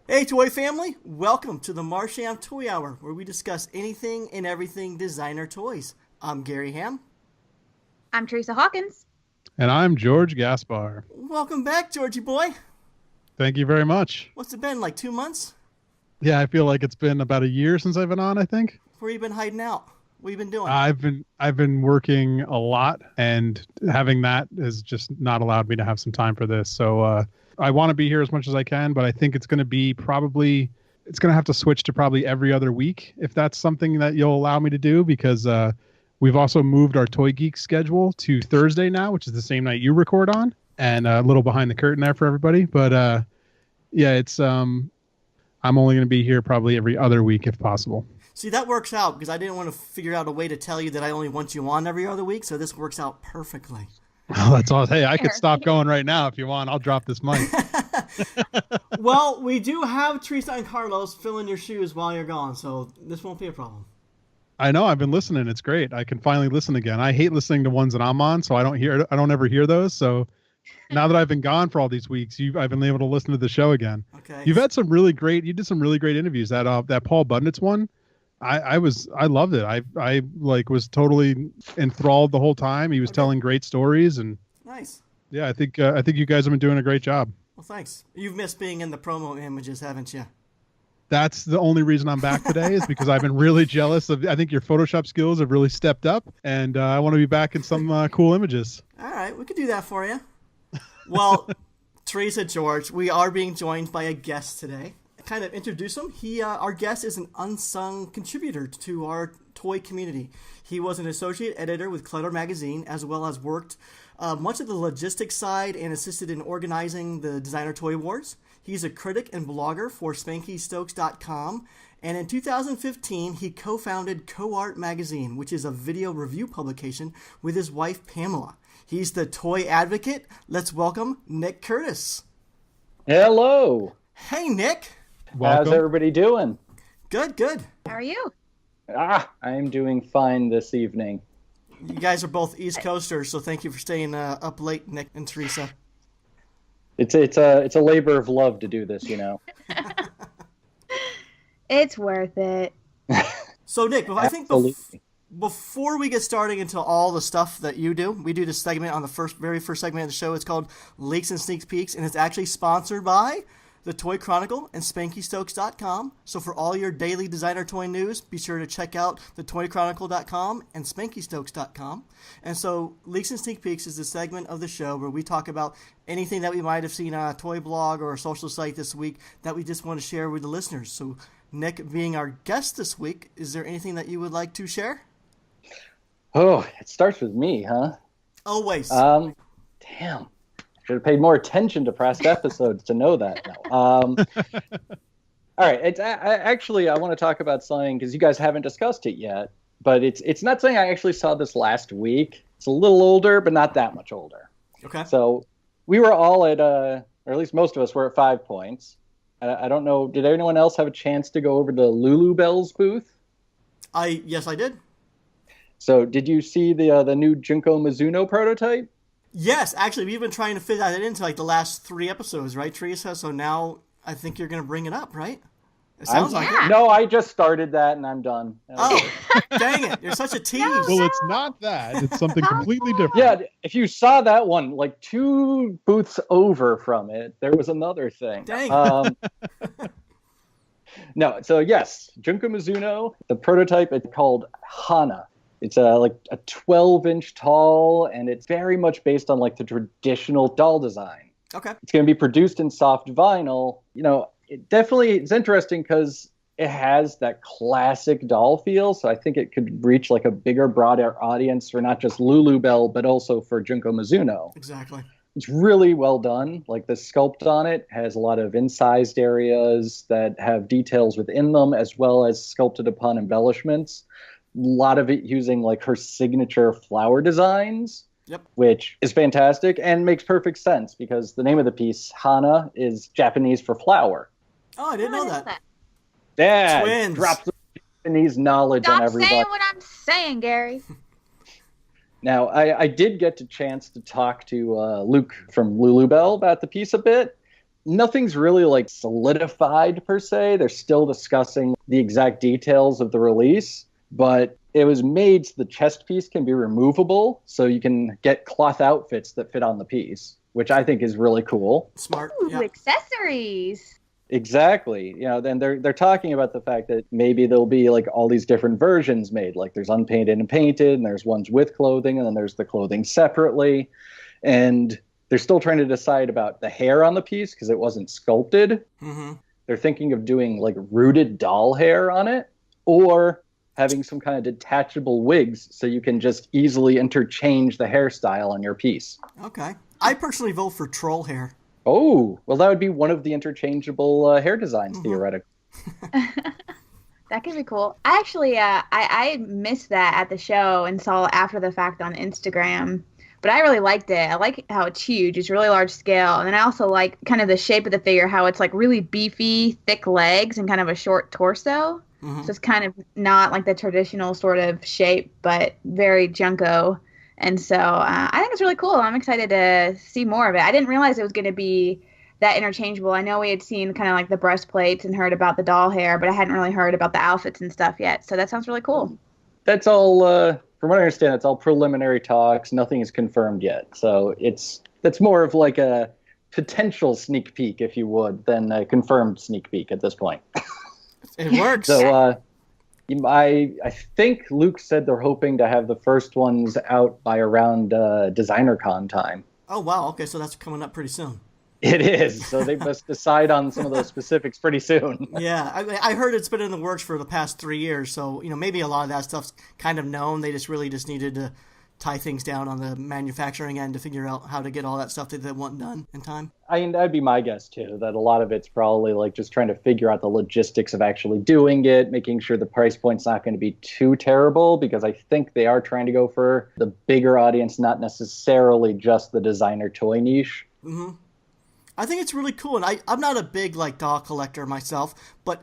Hey Toy Family, welcome to the Marsham Toy Hour, where we discuss anything and everything designer toys. I'm Gary Ham. I'm Teresa Hawkins. And I'm George Gaspar. Welcome back, Georgie boy. Thank you very much. What's it been, like 2 months? Yeah, I feel like it's been about a year since I've been on, I think. Where you been hiding out? What you been doing? I've been working a lot, and having that has just not allowed me to have some time for this. So I want to be here as much as I can, but I think it's going to be it's going to have to switch to probably every other week if that's something that you'll allow me to do, because we've also moved our Toy Geek schedule to Thursday now, which is the same night you record on, and a little behind the curtain there for everybody. But yeah, it's I'm only going to be here probably every other week if possible. See, that works out because I didn't want to figure out a way to tell you that I only want you on every other week, so this works out perfectly. Oh, that's all. Hey, I could stop going right now if you want. I'll drop this mic. Well, we do have Teresa and Carlos filling your shoes while you're gone, so this won't be a problem. I know. I've been listening. It's great. I can finally listen again. I hate listening to ones that I'm on, so I don't ever hear those. So now that I've been gone for all these weeks, I've been able to listen to the show again. Okay. You did some really great interviews. That Paul Budnitz one, I loved it. I was totally enthralled the whole time. He was telling great stories, and nice. Yeah, I think you guys have been doing a great job. Well, thanks. You've missed being in the promo images, haven't you? That's the only reason I'm back today, is because I've been really jealous of. I think your Photoshop skills have really stepped up, and I want to be back in some cool images. All right, we could do that for you. Well, Teresa, George, we are being joined by a guest today. Kind of introduce him. Our guest is an unsung contributor to our toy community. He was an associate editor with CoArt Magazine, as well as worked much of the logistics side and assisted in organizing the Designer Toy Awards. He's a critic and blogger for SpankyStokes.com, and in 2015, he co-founded CoArt Magazine, which is a video review publication, with his wife, Pamela. He's the toy advocate. Let's welcome Nick Curtis. Hello. Hey, Nick. Welcome. How's everybody doing? Good, good. How are you? I'm doing fine this evening. You guys are both East Coasters, so thank you for staying up late, Nick and Teresa. It's a labor of love to do this, you know. It's worth it. So, Nick, I think before we get started into all the stuff that you do, we do this segment on the very first segment of the show. It's called Leaks and Sneak Peeks, and it's actually sponsored by the Toy Chronicle and SpankyStokes.com. So for all your daily designer toy news, be sure to check out the ToyChronicle.com and SpankyStokes.com. And so Leaks and Sneak Peeks is the segment of the show where we talk about anything that we might have seen on a toy blog or a social site this week that we just want to share with the listeners. So Nick, being our guest this week, is there anything that you would like to share? Oh, it starts with me, huh? Always. Damn. Should have paid more attention to past episodes to know that. No. All right. I want to talk about something because you guys haven't discussed it yet, but it's not something I actually saw this last week. It's a little older, but not that much older. Okay. So we were all at, or at least most of us were at 5 Points. I don't know. Did anyone else have a chance to go over to Lulubell's booth? Yes, I did. So did you see the new Junko Mizuno prototype? Yes, actually, we've been trying to fit that into like the last 3 episodes, right, Teresa? So now I think you're going to bring it up, right? It sounds like it. No, I just started that and I'm done. Oh, dang it. You're such a tease. Well, it's not that. It's something completely different. Yeah, if you saw that one, like 2 booths over from it, there was another thing. Dang. No, so yes, Junko Mizuno, the prototype is called Hana. It's like a 12-inch tall, and it's very much based on like the traditional doll design. Okay. It's going to be produced in soft vinyl. You know, it's interesting because it has that classic doll feel. So I think it could reach like a bigger, broader audience for not just Lulubell, but also for Junko Mizuno. Exactly. It's really well done. Like the sculpt on it has a lot of incised areas that have details within them, as well as sculpted upon embellishments. A lot of it using like her signature flower designs, which is fantastic and makes perfect sense because the name of the piece, Hana, is Japanese for flower. Oh, I didn't know that. Yeah, Twins. Drop some Japanese knowledge on everybody. Stop saying what I'm saying, Gary. Now, I did get a chance to talk to Luke from Lulubell about the piece a bit, Nothing's really like solidified per se. They're still discussing the exact details of the release, but it was made so the chest piece can be removable, so you can get cloth outfits that fit on the piece, which I think is really cool. Smart. Ooh, Yeah. accessories. Exactly. You know, then they're talking about the fact that maybe there'll be like all these different versions made. Like there's unpainted and painted, and there's ones with clothing, and then there's the clothing separately. And they're still trying to decide about the hair on the piece because it wasn't sculpted. Mm-hmm. They're thinking of doing like rooted doll hair on it, or having some kind of detachable wigs so you can just easily interchange the hairstyle on your piece. Okay. I personally vote for troll hair. Oh, well, that would be one of the interchangeable hair designs, theoretically. That could be cool. I actually, I missed that at the show and saw it after the fact on Instagram. But I really liked it. I like how it's huge. It's really large scale. And then I also like kind of the shape of the figure, how it's like really beefy, thick legs and kind of a short torso. So it's kind of not like the traditional sort of shape, but very Junko. And so I think it's really cool. I'm excited to see more of it. I didn't realize it was going to be that interchangeable. I know we had seen kind of like the breastplates and heard about the doll hair, but I hadn't really heard about the outfits and stuff yet. So that sounds really cool. That's all, from what I understand, it's all preliminary talks. Nothing is confirmed yet. So that's more of like a potential sneak peek, if you would, than a confirmed sneak peek at this point. It works. So I think Luke said they're hoping to have the first ones out by around Designer Con time. Oh, wow. Okay, so that's coming up pretty soon. It is. So they must decide on some of those specifics pretty soon. Yeah, I heard it's been in the works for the past 3 years, so maybe a lot of that stuff's kind of known. They just needed to tie things down on the manufacturing end to figure out how to get all that stuff that they want done in time. I mean, that'd be my guess too, that a lot of it's probably like just trying to figure out the logistics of actually doing it, making sure the price point's not going to be too terrible, because I think they are trying to go for the bigger audience, not necessarily just the designer toy niche. Mm-hmm. I think it's really cool, and I'm not a big doll collector myself, but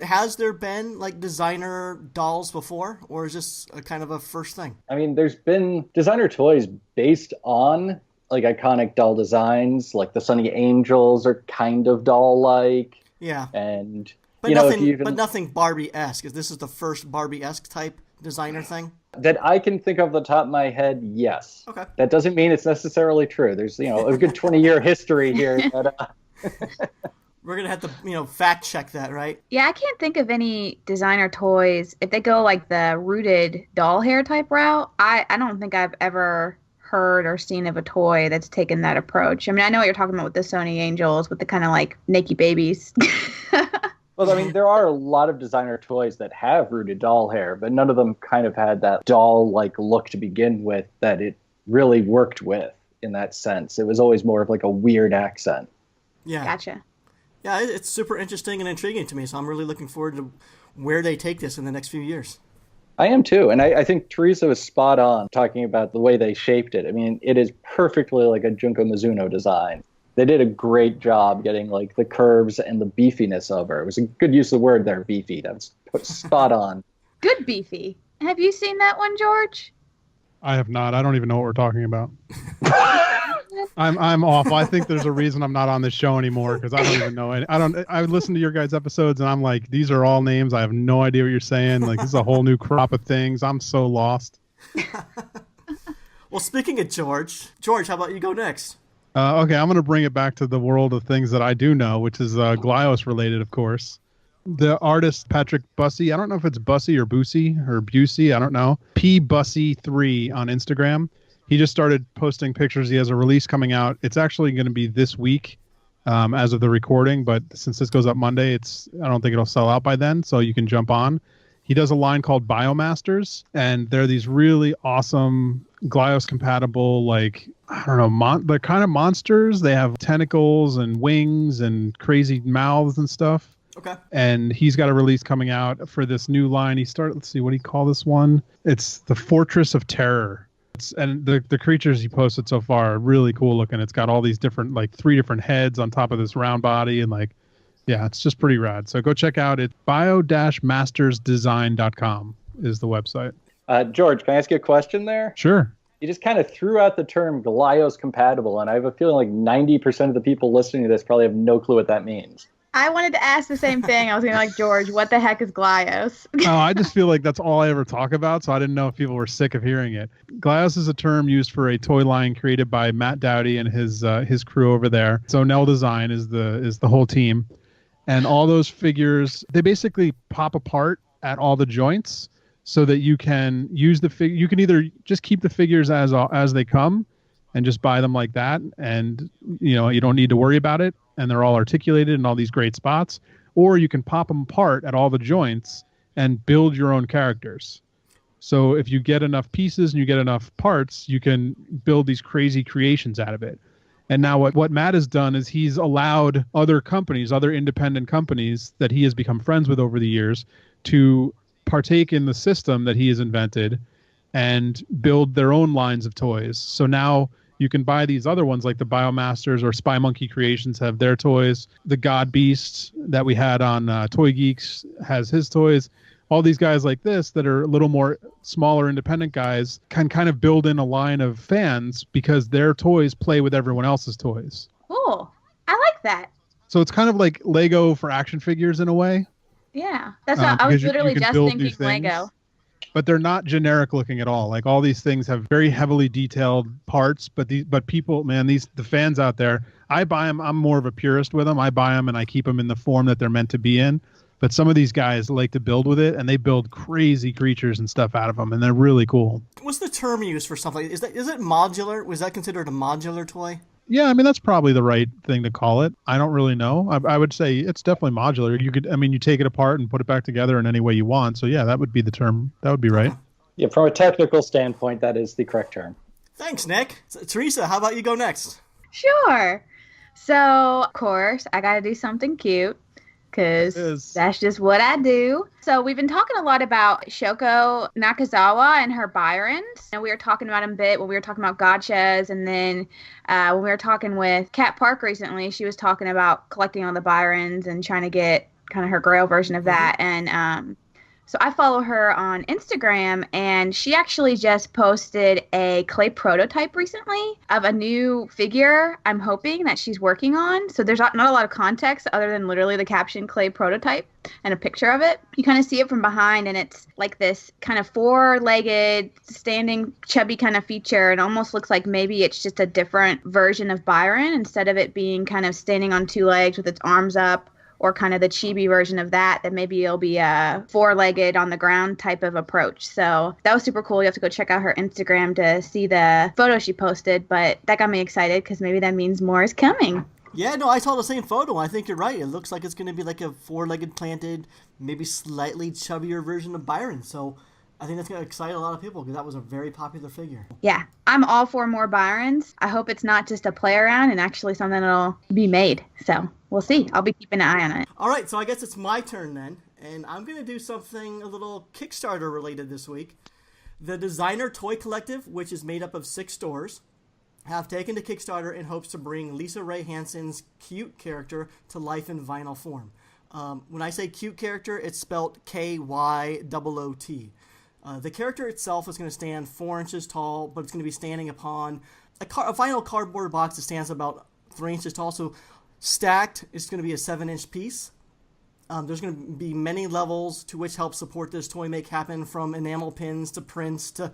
has there been designer dolls before, or is this a kind of a first thing? I mean, there's been designer toys based on iconic doll designs, like the Sunny Angels are kind of doll-like. Yeah, and but nothing Barbie-esque. This is the first Barbie-esque type designer thing that I can think of the top of my head. Yes. Okay. That doesn't mean it's necessarily true. There's a good 20-year history here. We're gonna have to fact check that, right? Yeah, I can't think of any designer toys if they go like the rooted doll hair type route. I don't think I've ever heard or seen of a toy that's taken that approach. I mean, I know what you're talking about with the Sony Angels, with the kind of naked babies. Well, I mean, there are a lot of designer toys that have rooted doll hair, but none of them kind of had that doll-like look to begin with that it really worked with in that sense. It was always more of a weird accent. Yeah. Gotcha. Yeah, it's super interesting and intriguing to me, so I'm really looking forward to where they take this in the next few years. I am too, and I think Teresa was spot on talking about the way they shaped it. I mean, it is perfectly like a Junko Mizuno design. They did a great job getting the curves and the beefiness of her. It was a good use of the word there, beefy. That's spot on. Good beefy. Have you seen that one, George? I have not. I don't even know what we're talking about. I'm off. I think there's a reason I'm not on this show anymore, because I don't even know. I listen to your guys' episodes and I'm like, these are all names. I have no idea what you're saying. This is a whole new crop of things. I'm so lost. Well, speaking of George, how about you go next? Okay, I'm going to bring it back to the world of things that I do know, which is Glyos related, of course. The artist Patrick Bussey, I don't know if it's Bussey or Busey, I don't know. P Bussey 3 on Instagram. He just started posting pictures. He has a release coming out. It's actually going to be this week as of the recording, but since this goes up Monday, I don't think it'll sell out by then, so you can jump on. He does a line called Biomasters, and they're these really awesome Glyos compatible, they're kind of monsters. They have tentacles and wings and crazy mouths and stuff. Okay. And he's got a release coming out for this new line. Let's see, what do you call this one? It's the Fortress of Terror. And the creatures he posted so far are really cool looking. It's got all these different, 3 different heads on top of this round body, and yeah, it's just pretty rad. So go check out it. bio-mastersdesign.com is the website. George, can I ask you a question there? Sure. You just kind of threw out the term Glyos compatible, and I have a feeling like 90% of the people listening to this probably have no clue what that means. I wanted to ask the same thing. I was going to like, George, what the heck is Glyos? Oh, I just feel like that's all I ever talk about, so I didn't know if people were sick of hearing it. Glyos is a term used for a toy line created by Matt Dowdy and his crew over there. So Nell Design is the whole team, and all those figures, they basically pop apart at all the joints, so that you can use the figure. You can either just keep the figures as they come, and just buy them like that, and you don't need to worry about it, and they're all articulated in all these great spots, or you can pop them apart at all the joints and build your own characters. So if you get enough pieces and you get enough parts, you can build these crazy creations out of it. And now what Matt has done is he's allowed other companies, other independent companies that he has become friends with over the years, to partake in the system that he has invented and build their own lines of toys. So now you can buy these other ones like the Biomasters or Spy Monkey Creations have their toys. The God Beast that we had on Toy Geeks has his toys. All these guys like this that are a little more smaller independent guys can kind of build in a line of fans because their toys play with everyone else's toys. Cool. I like that. So it's kind of like Lego for action figures in a way. Yeah. That's what I was literally just thinking Lego. But they're not generic looking at all. Like all these things have very heavily detailed parts, but people, man, the fans out there, I buy them. I'm more of a purist with them. I buy them and I keep them in the form that they're meant to be in. But some of these guys like to build with it, and they build crazy creatures and stuff out of them, and they're really cool. What's the term used for something? Is it modular? Was that considered a modular toy? Yeah, I mean, that's probably the right thing to call it. I don't really know. I would say it's definitely modular. You take it apart and put it back together in any way you want. So yeah, that would be the term. That would be right. Yeah, from a technical standpoint, that is the correct term. Thanks, Nick. Teresa, how about you go next? Sure. So, of course, I got to do something cute, because that's just what I do. So we've been talking a lot about Shoko Nakazawa and her Byrons. And we were talking about them a bit when we were talking about gotchas. And then when we were talking with Kat Park recently, she was talking about collecting all the Byrons and trying to get kind of her Grail version of that. And so I follow her on Instagram, and she actually just posted a clay prototype recently of a new figure I'm hoping that she's working on. So there's not a lot of context other than literally the caption clay prototype and a picture of it. You kind of see it from behind, and it's like this kind of four-legged, standing, chubby kind of feature. It almost looks like maybe it's just a different version of Byron instead of it being kind of standing on two legs with its arms up, or kind of the chibi version of that maybe it'll be a four-legged on the ground type of approach. So that was super cool. You have to go check out her Instagram to see the photo she posted, but that got me excited because maybe that means more is coming. Yeah, no, I saw the same photo. I think you're right. It looks like it's going to be like a four-legged planted, maybe slightly chubbier version of Byron. So I think that's going to excite a lot of people because that was a very popular figure. Yeah, I'm all for more Byrons. I hope it's not just a play around and actually something that'll be made. So we'll see. I'll be keeping an eye on it. All right, so I guess it's my turn then. And I'm going to do something a little Kickstarter related this week. The Designer Toy Collective, which is made up of 6 stores, have taken to Kickstarter in hopes to bring Lisa Ray Hansen's cute character to life in vinyl form. When I say cute character, it's spelled K-Y-O-O-T. The character itself is going to stand 4 inches tall, but it's going to be standing upon a vinyl cardboard box that stands about 3 inches tall. So stacked, it's going to be a 7-inch piece. There's going to be many levels to which help support this toy make happen, from enamel pins to prints to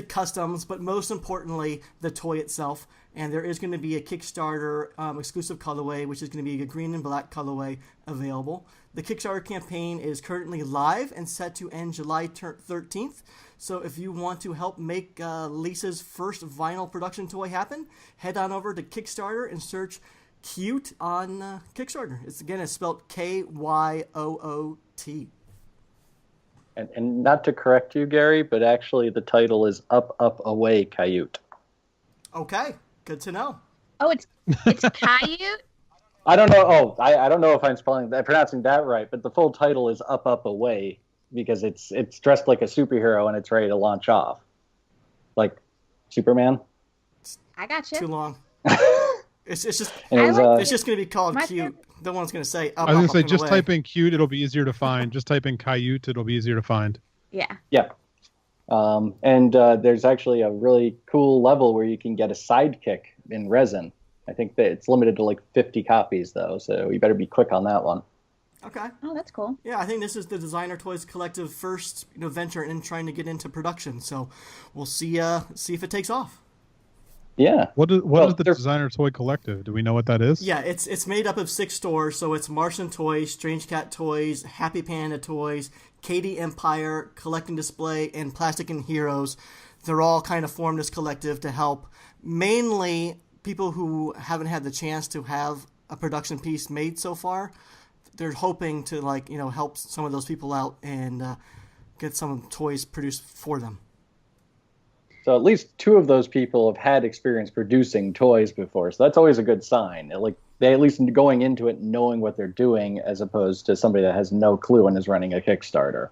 customs, but most importantly, the toy itself. And there is going to be a Kickstarter exclusive colorway, which is going to be a green and black colorway available. The Kickstarter campaign is currently live and set to end July 13th. So if you want to help make Lisa's first vinyl production toy happen, head on over to Kickstarter and search Cute on Kickstarter. It's spelled K-Y-O-O-T. And not to correct you, Gary, but actually the title is Up Away Kyoot. Okay, good to know. Oh, it's Kyoot? I don't know. Oh, I don't know if I'm pronouncing that right, but the full title is Up Away because it's dressed like a superhero and it's ready to launch off, like Superman. I got you. Too long. It's just it's just going to be called Cute. No one's going to say Up. I was going to say, just away. type in Cute, it'll be easier to find. Just type in Kyoot, it'll be easier to find. Yeah. Yeah. And there's actually a really cool level where you can get a sidekick in resin. I think that it's limited to like 50 copies, though, so you better be quick on that one. Okay. Oh, that's cool. Yeah, I think this is the Designer Toys Collective first venture in trying to get into production. So we'll see if it takes off. Yeah. What is the Designer Toy Collective? Do we know what that is? Yeah, it's made up of 6 stores. So it's Marsham Toys, StrangeCat Toys, Happy Panda Toys, Katie Empire, Collecting Display, and Plastic and Heroes. They're all kind of formed this collective to help mainly people who haven't had the chance to have a production piece made so far. They're hoping to help some of those people out and get some toys produced for them. So at least 2 of those people have had experience producing toys before, so that's always a good sign. Like they at least going into it knowing what they're doing, as opposed to somebody that has no clue and is running a Kickstarter.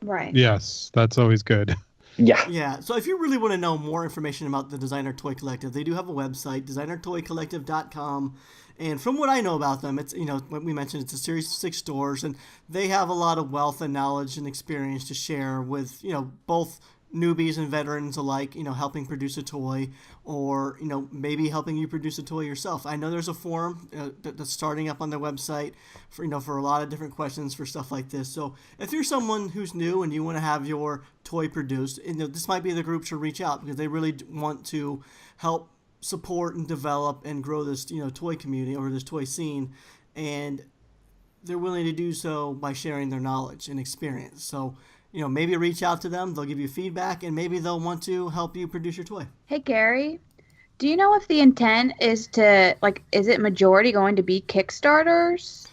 Right. Yes, that's always good. Yeah. Yeah. So if you really want to know more information about the Designer Toy Collective, they do have a website, designertoycollective.com. And from what I know about them, it's, what we mentioned, it's a series of 6 stores, and they have a lot of wealth and knowledge and experience to share with, both newbies and veterans alike, helping produce a toy, or, maybe helping you produce a toy yourself. I know there's a forum that's starting up on their website for a lot of different questions for stuff like this. So if you're someone who's new and you want to have your toy produced, this might be the group to reach out, because they really want to help support and develop and grow this, toy community or this toy scene. And they're willing to do so by sharing their knowledge and experience. So, maybe reach out to them. They'll give you feedback, and maybe they'll want to help you produce your toy. Hey, Gary, do you know if the intent is to, is it majority going to be Kickstarters?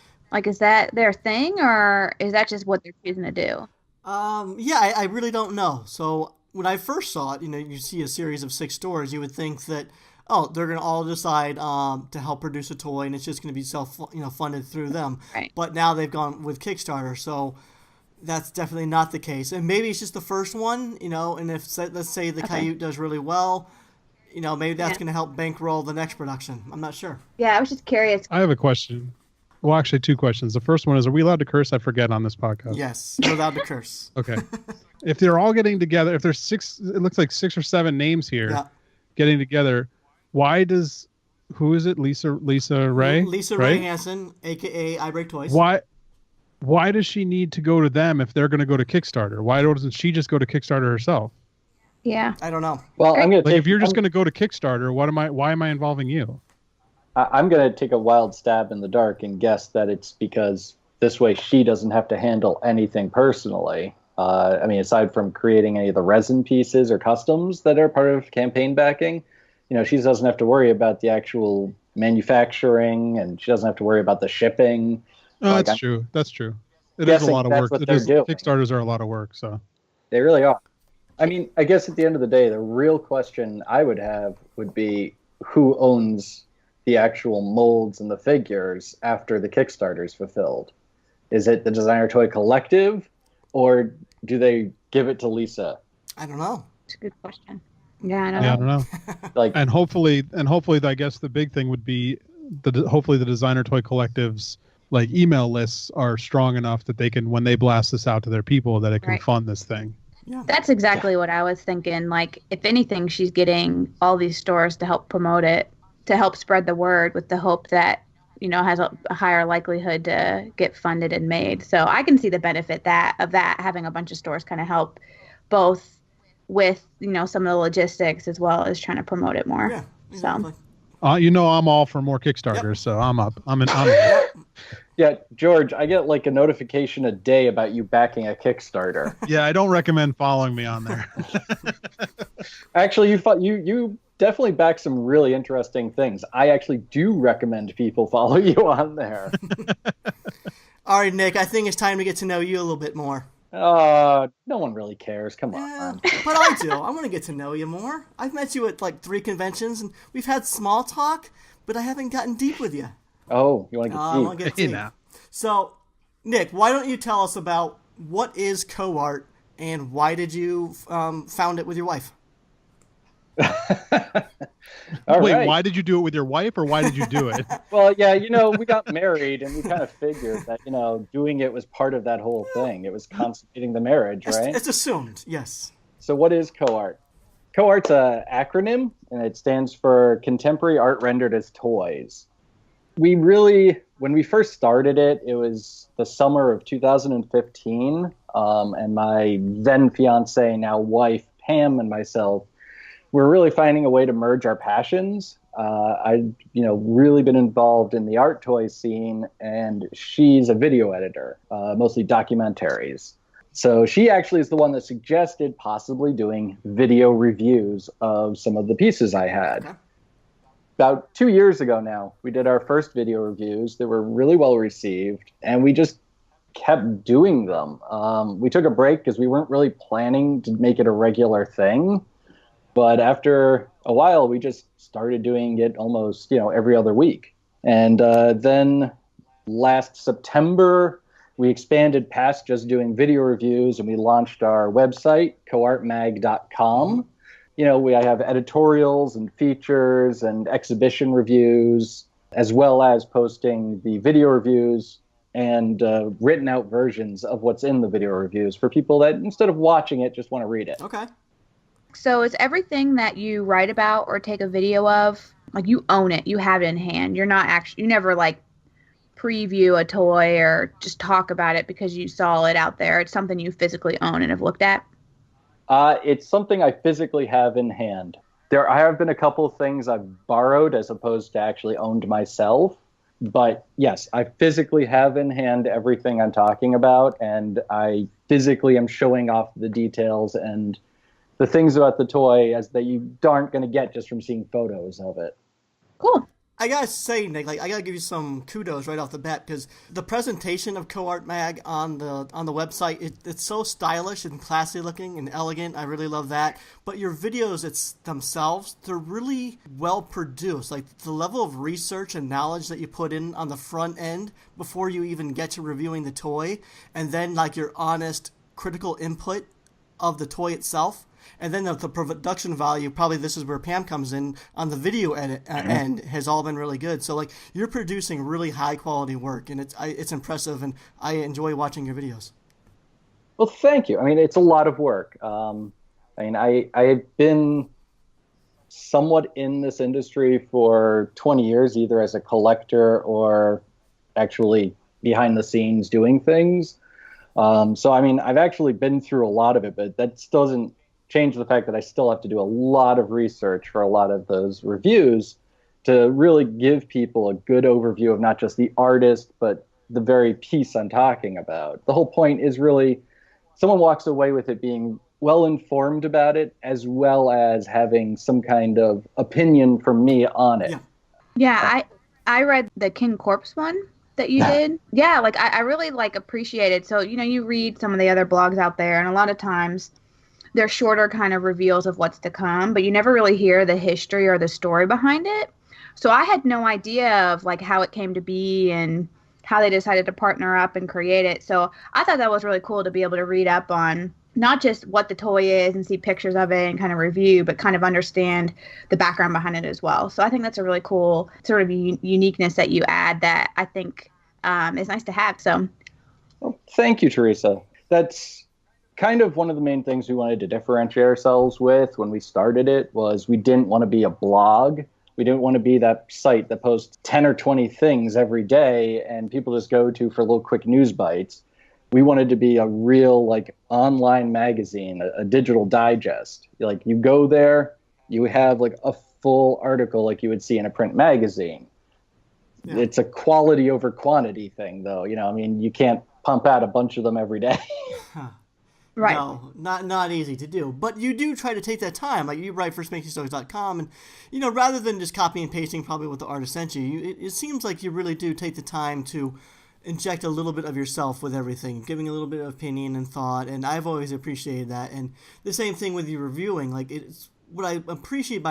Is that their thing, or is that just what they're choosing to do? Yeah, I really don't know. So when I first saw it, you see a series of 6 stores, you would think that, they're going to all decide to help produce a toy, and it's just going to be funded through them. Right. But now they've gone with Kickstarter, so that's definitely not the case. And maybe it's just the first one, and if, let's say the Kyoot does really well, maybe that's going to help bankroll the next production. I'm not sure. Yeah, I was just curious. I have a question. Well, actually, 2 questions. The first one is, are we allowed to curse? I forget on this podcast. Yes, you're allowed to curse. Okay. If they're all getting together, if there's 6, it looks like 6 or 7 names here getting together, who is it? Lisa Ray? Lisa Ray Hansen, a.k.a. I Break Toys. Why does she need to go to them if they're going to go to Kickstarter? Why doesn't she just go to Kickstarter herself? Yeah. I don't know. Well, if you're just going to go to Kickstarter, why am I involving you? I'm going to take a wild stab in the dark and guess that it's because this way she doesn't have to handle anything personally. Aside from creating any of the resin pieces or customs that are part of campaign backing, she doesn't have to worry about the actual manufacturing, and she doesn't have to worry about the shipping. Oh, that's true. That's true. It is a lot of work. Kickstarters are a lot of work, so. They really are. I guess at the end of the day, the real question I would have would be who owns the actual molds and the figures after the Kickstarter's fulfilled. Is it the Designer Toy Collective, or do they give it to Lisa? I don't know. It's a good question. Yeah, I don't know. And hopefully, I guess the big thing would be hopefully the Designer Toy Collective's email lists are strong enough that they can, when they blast this out to their people, that it can fund this thing. Yeah. That's exactly what I was thinking. If anything, she's getting all these stores to help promote it, to help spread the word, with the hope that has a higher likelihood to get funded and made. So I can see the benefit of that having a bunch of stores kind of help both with some of the logistics as well as trying to promote it more. Yeah, exactly. So I'm all for more Kickstarters, so I'm up. I'm in. Yeah, George, I get a notification a day about you backing a Kickstarter. Yeah, I don't recommend following me on there. Actually, you definitely back some really interesting things. I actually do recommend people follow you on there. All right, Nick, I think it's time to get to know you a little bit more. No one really cares. Come on. But I do. I want to get to know you more. I've met you at 3 conventions, and we've had small talk, but I haven't gotten deep with you. Oh, you want to get deep? I want to get deep. So, Nick, why don't you tell us about what is CoArt, and why did you found it with your wife? Wait, why did you do it with your wife, or why did you do it? Well, yeah, we got married, and we kind of figured that, doing it was part of that whole thing. It was consummating the marriage, right? It's assumed, yes. So what is CoArt? CoArt's an acronym, and it stands for Contemporary Art Rendered as Toys. When we first started it, it was the summer of 2015, and my then fiance, now wife, Pam, and myself were really finding a way to merge our passions. I've really been involved in the art toy scene, and she's a video editor, mostly documentaries. So she actually is the one that suggested possibly doing video reviews of some of the pieces I had. Okay. About 2 years ago now, we did our first video reviews. They were really well received, and we just kept doing them. We took a break because we weren't really planning to make it a regular thing. But after a while, we just started doing it almost, every other week. And then last September, we expanded past just doing video reviews, and we launched our website, coartmag.com. We have editorials and features and exhibition reviews, as well as posting the video reviews and written out versions of what's in the video reviews for people that, instead of watching it, just want to read it. Okay. So is everything that you write about or take a video of, like, you own it, you have it in hand? You're not actually, you never like preview a toy or just talk about it because you saw it out there. It's something you physically own and have looked at? It's something I physically have in hand. There have been a couple of things I've borrowed as opposed to actually owned myself. But yes, I physically have in hand everything I'm talking about, and I physically am showing off the details and the things about the toy as that you aren't going to get just from seeing photos of it. Cool. I gotta say, Nick, I gotta give you some kudos right off the bat, because the presentation of CoArt Mag on the website, it's so stylish and classy looking and elegant. I really love that. But your videos themselves, they're really well produced. Like, the level of research and knowledge that you put in on the front end before you even get to reviewing the toy, and then like your honest critical input of the toy itself. And then the production value, probably this is where Pam comes in, on the video edit end, has all been really good. So, like, you're producing really high-quality work, and it's impressive, and I enjoy watching your videos. Well, thank you. I mean, it's a lot of work. I have been somewhat in this industry for 20 years, either as a collector or actually behind the scenes doing things. So, I mean, I've actually been through a lot of it, but that still doesn't change the fact that I still have to do a lot of research for a lot of those reviews to really give people a good overview of not just the artist, but the very piece I'm talking about. The whole point is really someone walks away with it being well informed about it, as well as having some kind of opinion from me on it. Yeah, I read the King Corpse one that you did. Yeah, like I really like appreciate it. So, you read some of the other blogs out there, and a lot of times they're shorter kind of reveals of what's to come, but you never really hear the history or the story behind it. So I had no idea of like how it came to be and how they decided to partner up and create it. So I thought that was really cool to be able to read up on not just what the toy is and see pictures of it and kind of review, but kind of understand the background behind it as well. So I think that's a really cool sort of uniqueness that you add that I think is nice to have. So, well, thank you, Teresa. That's kind of one of the main things we wanted to differentiate ourselves with when we started it. Was we didn't want to be a blog. We didn't want to be that site that posts 10 or 20 things every day and people just go to for little quick news bites. We wanted to be a real like online magazine, a digital digest. Like, you go there, you have like a full article like you would see in a print magazine. Yeah. It's a quality over quantity thing, though. You can't pump out a bunch of them every day. Right. No, not easy to do. But you do try to take that time. Like, you write for SpankyStokes.com, and, rather than just copy and pasting probably what the artist sent you, it seems like you really do take the time to inject a little bit of yourself with everything, giving a little bit of opinion and thought, and I've always appreciated that. And the same thing with you reviewing. Like, it's what I appreciate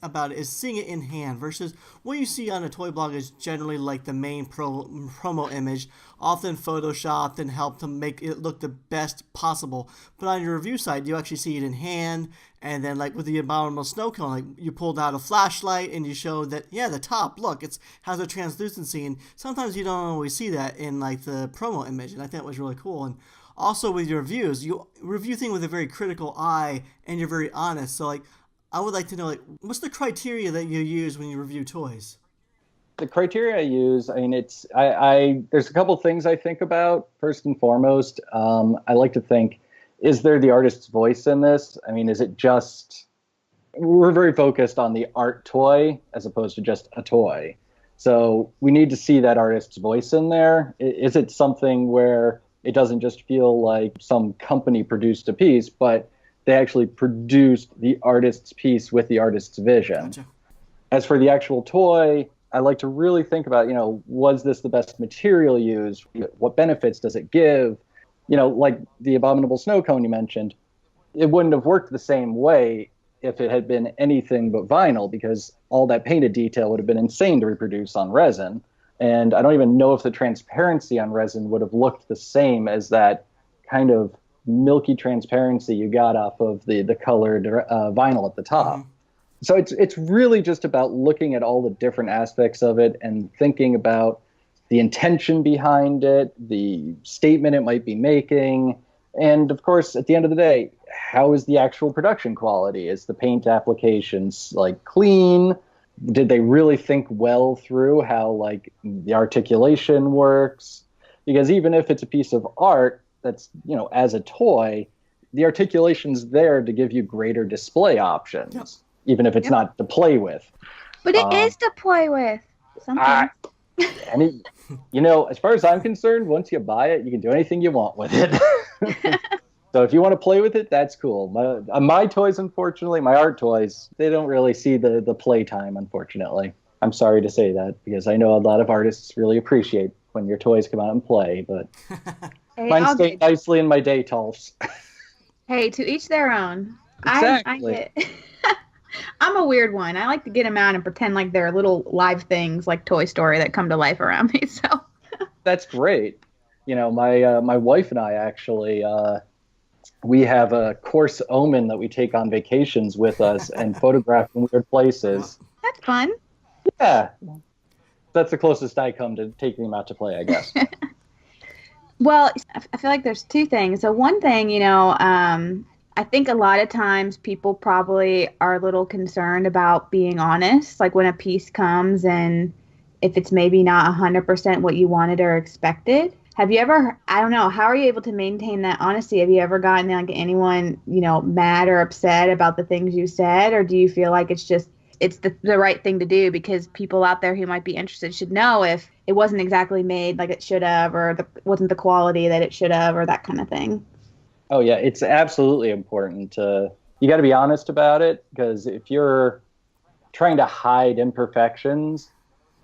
about it is seeing it in hand versus what you see on a toy blog is generally like the main promo image, often photoshopped and helped to make it look the best possible. But on your review side, you actually see it in hand, and then like with the abominable snow cone, like you pulled out a flashlight and you showed that, yeah, the top, look, it has a translucency, and sometimes you don't always see that in like the promo image, and I think that was really cool. And also with your reviews, you review things with a very critical eye, and you're very honest. So, like, I would like to know, like, what's the criteria that you use when you review toys? The criteria I use, I mean, there's a couple things I think about. First and foremost, I like to think, is there the artist's voice in this? I mean, is it just, we're very focused on the art toy as opposed to just a toy. So we need to see that artist's voice in there. Is it something where it doesn't just feel like some company produced a piece, but they actually produced the artist's piece with the artist's vision? Gotcha. As for the actual toy, I like to really think about, was this the best material used? What benefits does it give? Like the abominable snow cone you mentioned, it wouldn't have worked the same way if it had been anything but vinyl, because all that painted detail would have been insane to reproduce on resin. And I don't even know if the transparency on resin would have looked the same as that kind of milky transparency you got off of the colored vinyl at the top. Mm-hmm. So it's really just about looking at all the different aspects of it and thinking about the intention behind it, the statement it might be making, and of course, at the end of the day, how is the actual production quality? Is the paint applications like clean? Did they really think well through how like the articulation works? Because even if it's a piece of art that's, as a toy, the articulation's there to give you greater display options. Yep. Even if it's not to play with. But it is to play with. Sometimes. As far as I'm concerned, once you buy it, you can do anything you want with it. So if you want to play with it, that's cool. My toys, unfortunately, my art toys, they don't really see the play time, unfortunately. I'm sorry to say that, because I know a lot of artists really appreciate when your toys come out and play, but mine stay nicely in my Daytolfs. Hey, to each their own. Exactly. I'm a weird one. I like to get them out and pretend like they're little live things like Toy Story that come to life around me. So that's great. My wife and I actually, we have a coarse omen that we take on vacations with us and photograph in weird places. That's fun. Yeah. That's the closest I come to taking them out to play, I guess. Well, I feel like there's two things. So one thing, I think a lot of times people probably are a little concerned about being honest, like when a piece comes and if it's maybe not 100% what you wanted or expected. Have you ever, I don't know, how are you able to maintain that honesty? Have you ever gotten like anyone, mad or upset about the things you said? Or do you feel like it's the right thing to do because people out there who might be interested should know if it wasn't exactly made like it should have, or wasn't the quality that it should have, or that kind of thing? Oh, yeah, it's absolutely important you got to be honest about it, because if you're trying to hide imperfections,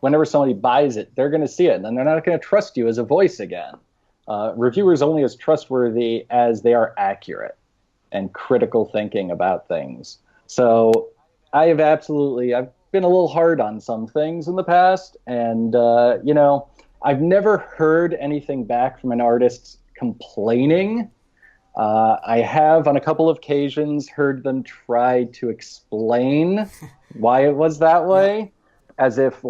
whenever somebody buys it, they're going to see it, and then they're not going to trust you as a voice again. Reviewers only as trustworthy as they are accurate and critical thinking about things. So I've been a little hard on some things in the past, and, I've never heard anything back from an artist complaining. I have, on a couple of occasions, heard them try to explain why it was that way, as if,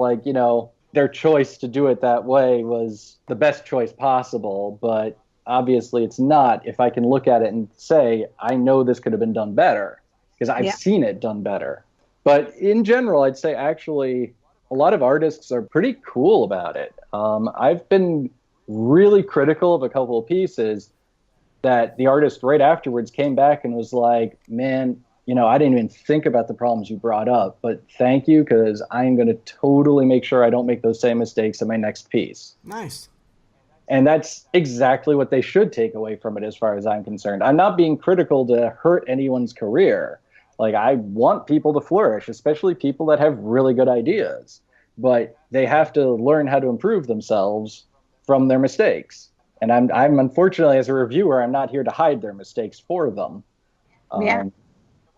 their choice to do it that way was the best choice possible. But obviously it's not. If I can look at it and say, I know this could have been done better, because I've seen it done better. But in general, I'd say actually a lot of artists are pretty cool about it. I've been really critical of a couple of pieces that the artist right afterwards came back and was like, man, I didn't even think about the problems you brought up, but thank you, because I'm going to totally make sure I don't make those same mistakes in my next piece. Nice. And that's exactly what they should take away from it as far as I'm concerned. I'm not being critical to hurt anyone's career. Like, I want people to flourish, especially people that have really good ideas, but they have to learn how to improve themselves from their mistakes. And I'm unfortunately, as a reviewer, I'm not here to hide their mistakes for them.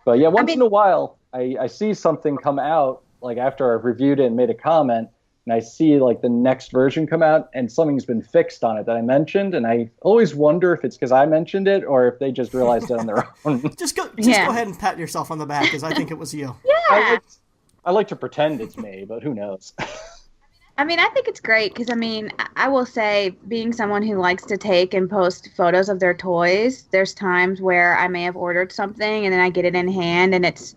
But yeah, once in a while, I see something come out, like after I've reviewed it and made a comment, and I see like the next version come out and something's been fixed on it that I mentioned. And I always wonder if it's because I mentioned it or if they just realized it on their own. Just go ahead and pat yourself on the back, because I think it was you. Yeah. I like to pretend it's me, but who knows? I mean, I think it's great because, I mean, I will say, being someone who likes to take and post photos of their toys, there's times where I may have ordered something and then I get it in hand and it's,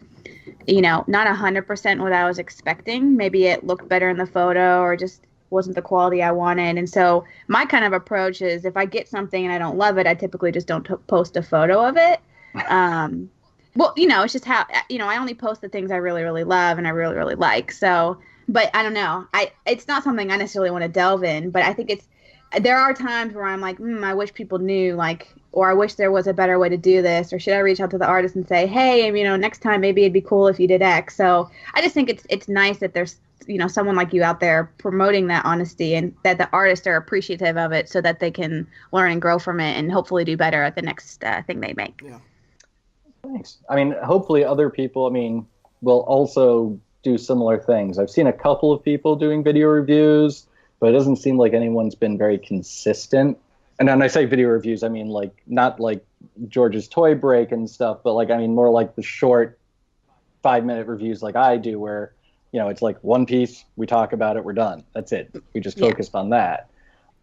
not 100% what I was expecting. Maybe it looked better in the photo or just wasn't the quality I wanted. And so my kind of approach is, if I get something and I don't love it, I typically just don't post a photo of it. Well, it's just how, I only post the things I really, really love and I really, really like. So, but I don't know. It's not something I necessarily want to delve in, but I think there are times where I'm like, I wish people knew, like, or I wish there was a better way to do this, or should I reach out to the artist and say, hey, next time maybe it'd be cool if you did X. So I just think it's nice that there's, someone like you out there promoting that honesty, and that the artists are appreciative of it so that they can learn and grow from it and hopefully do better at the next thing they make. Yeah. Thanks. I mean, hopefully other people, will also do similar things. I've seen a couple of people doing video reviews, but it doesn't seem like anyone's been very consistent. And when I say video reviews, I mean, like, not like George's Toy Break and stuff, but more like the short 5-minute reviews like I do, where, it's like one piece, we talk about it, we're done. That's it. We just focused on that.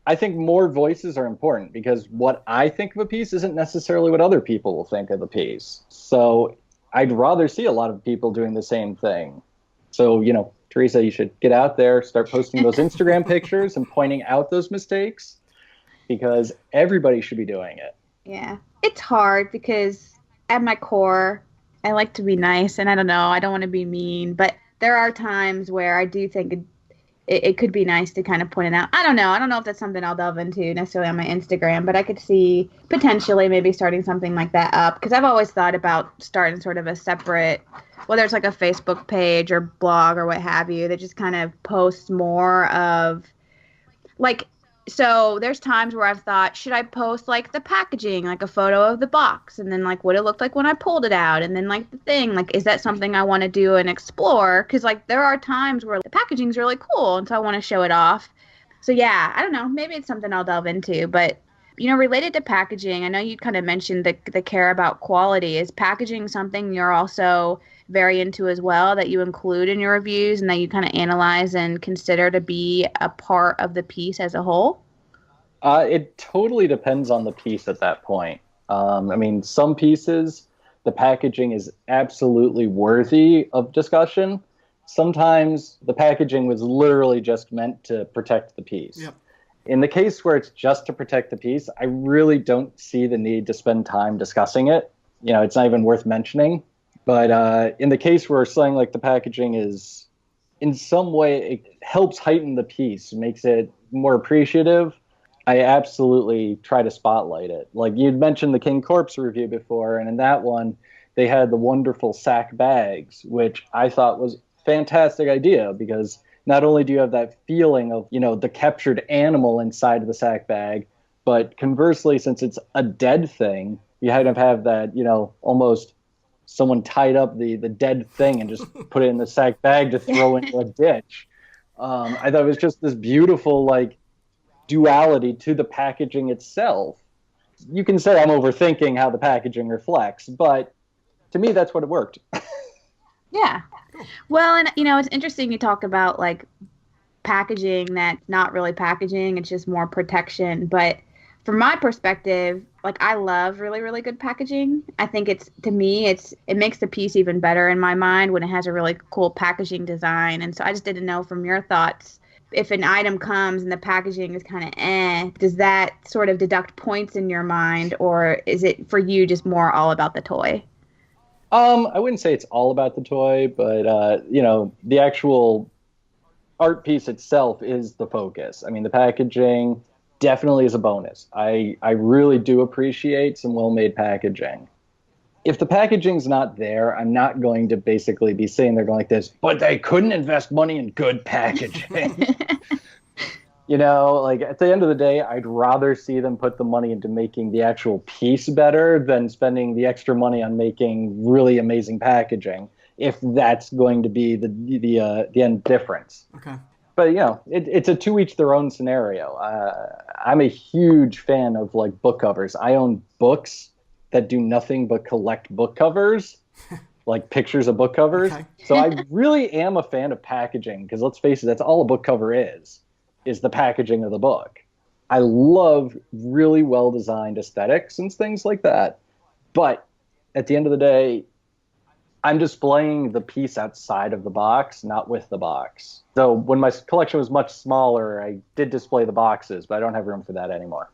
I think more voices are important, because what I think of a piece isn't necessarily what other people will think of the piece. So I'd rather see a lot of people doing the same thing. So, Teresa, you should get out there, start posting those Instagram pictures and pointing out those mistakes, because everybody should be doing it. Yeah. It's hard because at my core, I like to be nice, and I don't know, I don't want to be mean, but there are times where I do think it could be nice to kind of point it out. I don't know if that's something I'll delve into necessarily on my Instagram, but I could see potentially maybe starting something like that up, because I've always thought about starting sort of a separate, whether it's like a Facebook page or blog or what have you, that just kind of posts more of, like, so there's times where I've thought, should I post like the packaging, like a photo of the box, and then like what it looked like when I pulled it out, and then like the thing, like, is that something I want to do and explore? Because like there are times where the packaging's really cool, and so I want to show it off. So yeah, I don't know, maybe it's something I'll delve into. But related to packaging, I know you kind of mentioned the care about quality. Is packaging something you're also very into as well, that you include in your reviews and that you kind of analyze and consider to be a part of the piece as a whole? It totally depends on the piece at that point. Some pieces, the packaging is absolutely worthy of discussion. Sometimes the packaging was literally just meant to protect the piece. Yep. In the case where it's just to protect the piece, I really don't see the need to spend time discussing it. It's not even worth mentioning. But in the case where something like the packaging is, in some way, it helps heighten the piece, makes it more appreciative, I absolutely try to spotlight it. Like, you'd mentioned the King Corpse review before, and in that one, they had the wonderful sack bags, which I thought was a fantastic idea, because not only do you have that feeling of, the captured animal inside of the sack bag, but conversely, since it's a dead thing, you kind of have that, almost someone tied up the dead thing and just put it in the sack bag to throw into a ditch. I thought it was just this beautiful, like, duality to the packaging itself. You can say I'm overthinking how the packaging reflects, but to me, that's what it worked. Yeah. Well, and, it's interesting you talk about, like, packaging that's not really packaging, it's just more protection. But from my perspective, like, I love really, really good packaging. I think it makes the piece even better in my mind when it has a really cool packaging design. And so I just didn't know from your thoughts, if an item comes and the packaging is kind of does that sort of deduct points in your mind, or is it for you just more all about the toy? I wouldn't say it's all about the toy, but the actual art piece itself is the focus. The packaging definitely is a bonus. I really do appreciate some well-made packaging. If the packaging's not there, I'm not going to basically be sitting there going like this, but they couldn't invest money in good packaging. Like, at the end of the day, I'd rather see them put the money into making the actual piece better than spending the extra money on making really amazing packaging, if that's going to be the end difference. Okay. But, it's a to each their own scenario. I'm a huge fan of, like, book covers. I own books that do nothing but collect book covers. like pictures of book covers. Okay. So I really am a fan of packaging because let's face it, that's all a book cover is the packaging of the book. I love really well-designed aesthetics and things like that. But at the end of the day, I'm displaying the piece outside of the box, not with the box. So when my collection was much smaller, I did display the boxes, but I don't have room for that anymore.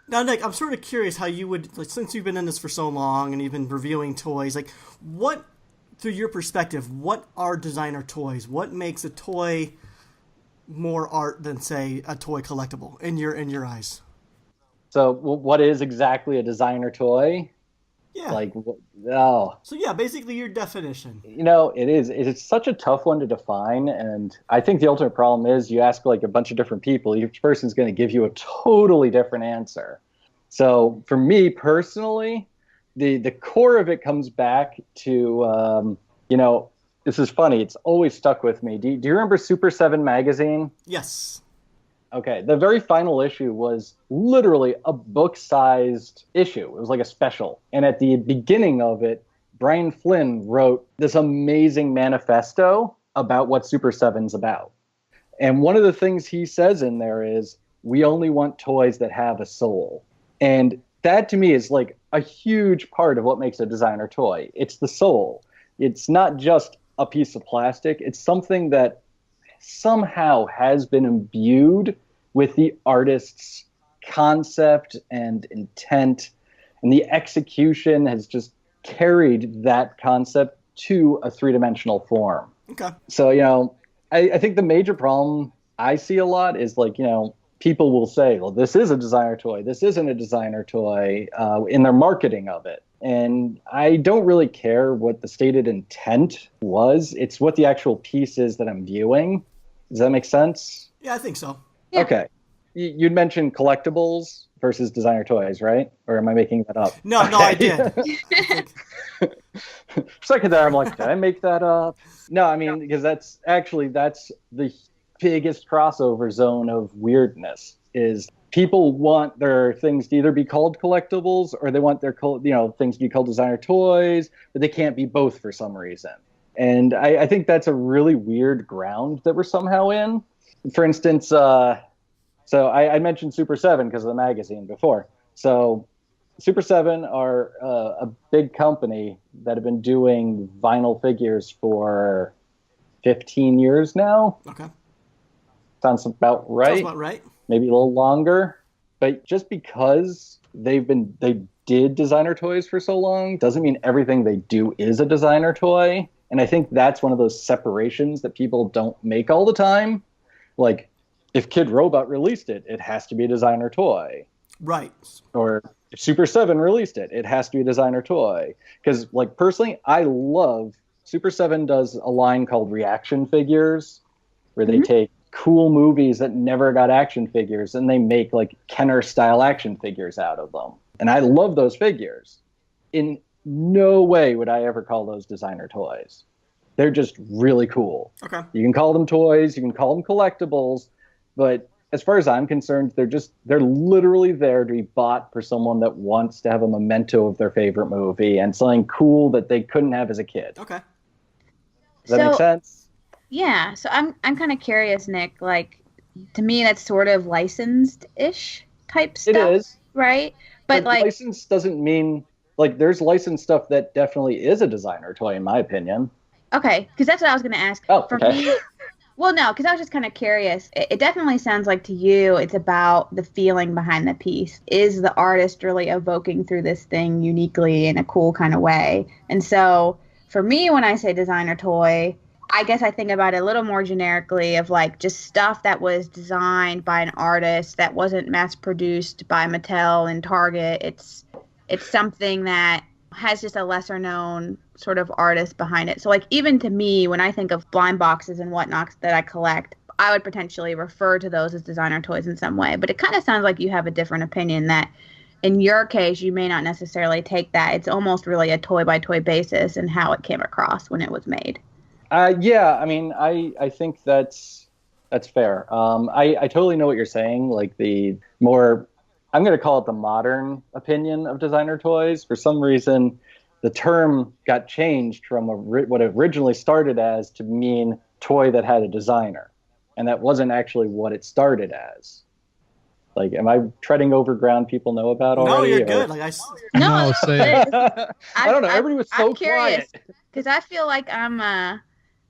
Now, Nick, I'm sort of curious how you would, like, since you've been in this for so long and you've been reviewing toys, like, what, through your perspective, what are designer toys? What makes a toy more art than, say, a toy collectible in your eyes? So what is exactly a designer toy? Yeah. Like, oh. So, yeah, basically your definition. You know, it's such a tough one to define, and I think the ultimate problem is you ask like a bunch of different people, each person's going to give you a totally different answer. So for me personally, the core of it comes back to, you know, this is funny, it's always stuck with me. Do you remember Super 7 magazine? Yes. Okay, the very final issue was literally a book-sized issue. It was like a special. And at the beginning of it, Brian Flynn wrote this amazing manifesto about what Super 7's about. And one of the things he says in there is, we only want toys that have a soul. And that to me is like a huge part of what makes a designer toy. It's the soul. It's not just a piece of plastic. It's something that somehow has been imbued with the artist's concept and intent, and the execution has just carried that concept to a three-dimensional form. Okay. So, you know, I think the major problem I see a lot is like, you know, people will say, well, this is a designer toy, this isn't a designer toy, in their marketing of it. And I don't really care what the stated intent was. It's what the actual piece is that I'm viewing. Does that make sense? Yeah, I think so. Yeah. Okay. You'd mentioned collectibles versus designer toys, right? Or am I making that up? No, I did. For a second there, I'm like, did I make that up? No, I mean, because that's the biggest crossover zone of weirdness is people want their things to either be called collectibles or they want their things to be called designer toys, but they can't be both for some reason. And I think that's a really weird ground that we're somehow in. For instance, so I mentioned Super 7 because of the magazine before. So Super 7 are a big company that have been doing vinyl figures for 15 years now. Okay. Sounds about right. Sounds about right. Maybe a little longer. But just because they did designer toys for so long doesn't mean everything they do is a designer toy. And I think that's one of those separations that people don't make all the time. Like, if Kid Robot released it, it has to be a designer toy. Right. Or if Super 7 released it, it has to be a designer toy. Because, like, personally, I love... Super 7 does a line called Reaction Figures, where they take cool movies that never got action figures, and they make, like, Kenner-style action figures out of them. And I love those figures. In no way would I ever call those designer toys. They're just really cool. Okay. You can call them toys, you can call them collectibles, but as far as I'm concerned, they're literally there to be bought for someone that wants to have a memento of their favorite movie and something cool that they couldn't have as a kid. Okay. Does that make sense? Yeah. So I'm kind of curious, Nick. Like, to me, that's sort of licensed-ish type stuff. It is. Right? But like, licensed doesn't mean, like, there's licensed stuff that definitely is a designer toy, in my opinion. okay, because that's what I was going to ask. Oh, For okay. me, well, no, because I was just kind of curious. It definitely sounds like to you, it's about the feeling behind the piece. Is the artist really evoking through this thing uniquely in a cool kind of way? And so for me, when I say designer toy, I guess I think about it a little more generically of like just stuff that was designed by an artist that wasn't mass produced by Mattel and Target. It's something that has just a lesser known sort of artist behind it. So like even to me, when I think of blind boxes and whatnot that I collect, I would potentially refer to those as designer toys in some way. But it kind of sounds like you have a different opinion that in your case, you may not necessarily take that. It's almost really a toy by toy basis and how it came across when it was made. Yeah, I mean, I think that's fair. I totally know what you're saying. Like the more, I'm going to call it the modern opinion of designer toys. For some reason, the term got changed from what it originally started as to mean toy that had a designer. And that wasn't actually what it started as. Like, am I treading over ground people know about already? No, you're or... good. No, say it. I don't know. Everybody was so quiet. Because I feel like I'm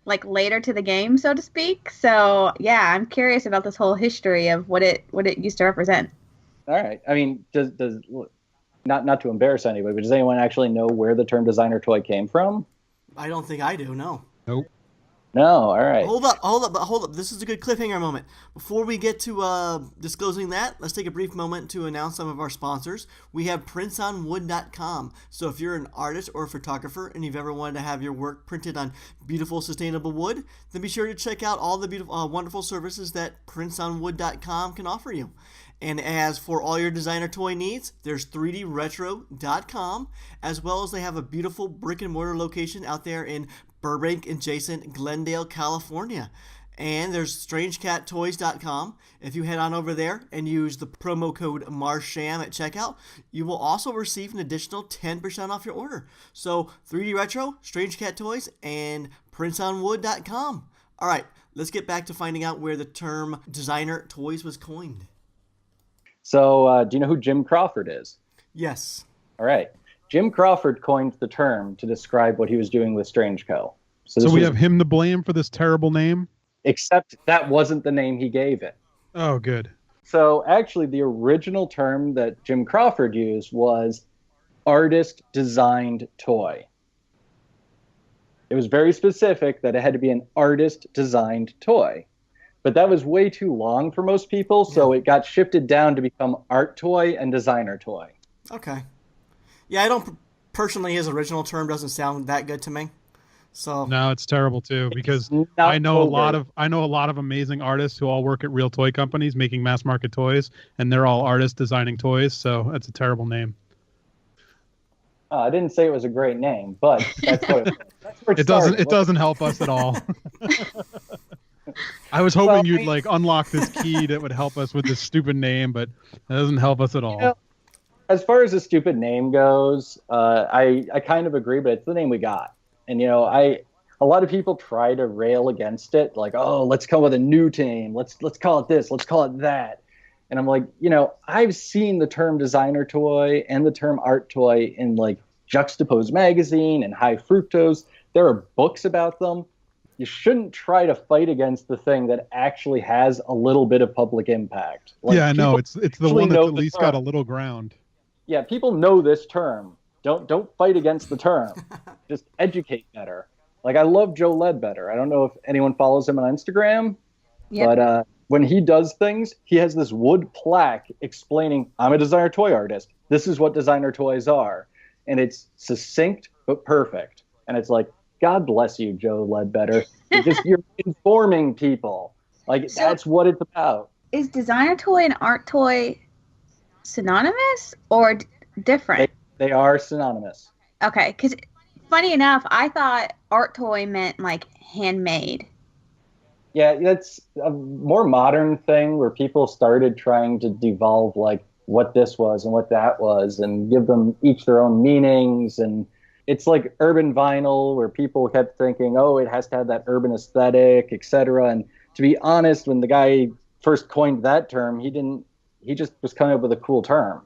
like later to the game, so to speak. So yeah, I'm curious about this whole history of what it used to represent. All right. I mean, does not to embarrass anybody, but does anyone actually know where the term designer toy came from? I don't think I do. No. Nope. No, all right. Hold up. This is a good cliffhanger moment. Before we get to disclosing that, let's take a brief moment to announce some of our sponsors. We have printsonwood.com. So if you're an artist or a photographer and you've ever wanted to have your work printed on beautiful, sustainable wood, then be sure to check out all the beautiful, wonderful services that printsonwood.com can offer you. And as for all your designer toy needs, there's 3dretro.com, as well as they have a beautiful brick and mortar location out there in Burbank adjacent Glendale, California. And there's StrangeCatToys.com. If you head on over there and use the promo code Marsham at checkout, you will also receive an additional 10% off your order. So 3D Retro, StrangeCat Toys, and PrintsOnWood.com. All right, let's get back to finding out where the term designer toys was coined. So do you know who Jim Crawford is? Yes. All right. Jim Crawford coined the term to describe what he was doing with StrangeCo. So we have him to blame for this terrible name? Except that wasn't the name he gave it. Oh, good. So actually, the original term that Jim Crawford used was artist-designed toy. It was very specific that it had to be an artist-designed toy. But that was way too long for most people, so it got shifted down to become art toy and designer toy. Okay. Yeah, I don't personally. His original term doesn't sound that good to me. So no, it's terrible too because I know a lot of amazing artists who all work at real toy companies making mass market toys, and they're all artists designing toys. So that's a terrible name. I didn't say it was a great name, but that's what it doesn't help us at all. I was hoping you'd like unlock this key that would help us with this stupid name, but that doesn't help us at all. You know, as far as a stupid name goes, I kind of agree, but it's the name we got. And, you know, a lot of people try to rail against it, like, oh, let's come with a new name. Let's call it this. Let's call it that. And I'm like, you know, I've seen the term designer toy and the term art toy in like Juxtaposed Magazine and High Fructose. There are books about them. You shouldn't try to fight against the thing that actually has a little bit of public impact. Like, yeah, no, it's the one that's at least got a little ground. Yeah, people know this term. Don't fight against the term. Just educate better. Like, I love Joe Ledbetter. I don't know if anyone follows him on Instagram, but when he does things, he has this wood plaque explaining, I'm a designer toy artist. This is what designer toys are. And it's succinct but perfect. And it's like, God bless you, Joe Ledbetter. You're informing people. Like, that's what it's about. Is designer toy and art toy synonymous or different? They are synonymous. Okay, because funny enough, I thought art toy meant like handmade. Yeah, that's a more modern thing where people started trying to devolve like what this was and what that was and give them each their own meanings. And it's like urban vinyl where people kept thinking, oh, it has to have that urban aesthetic, etc. And to be honest, when the guy first coined that term, he just was coming up with a cool term.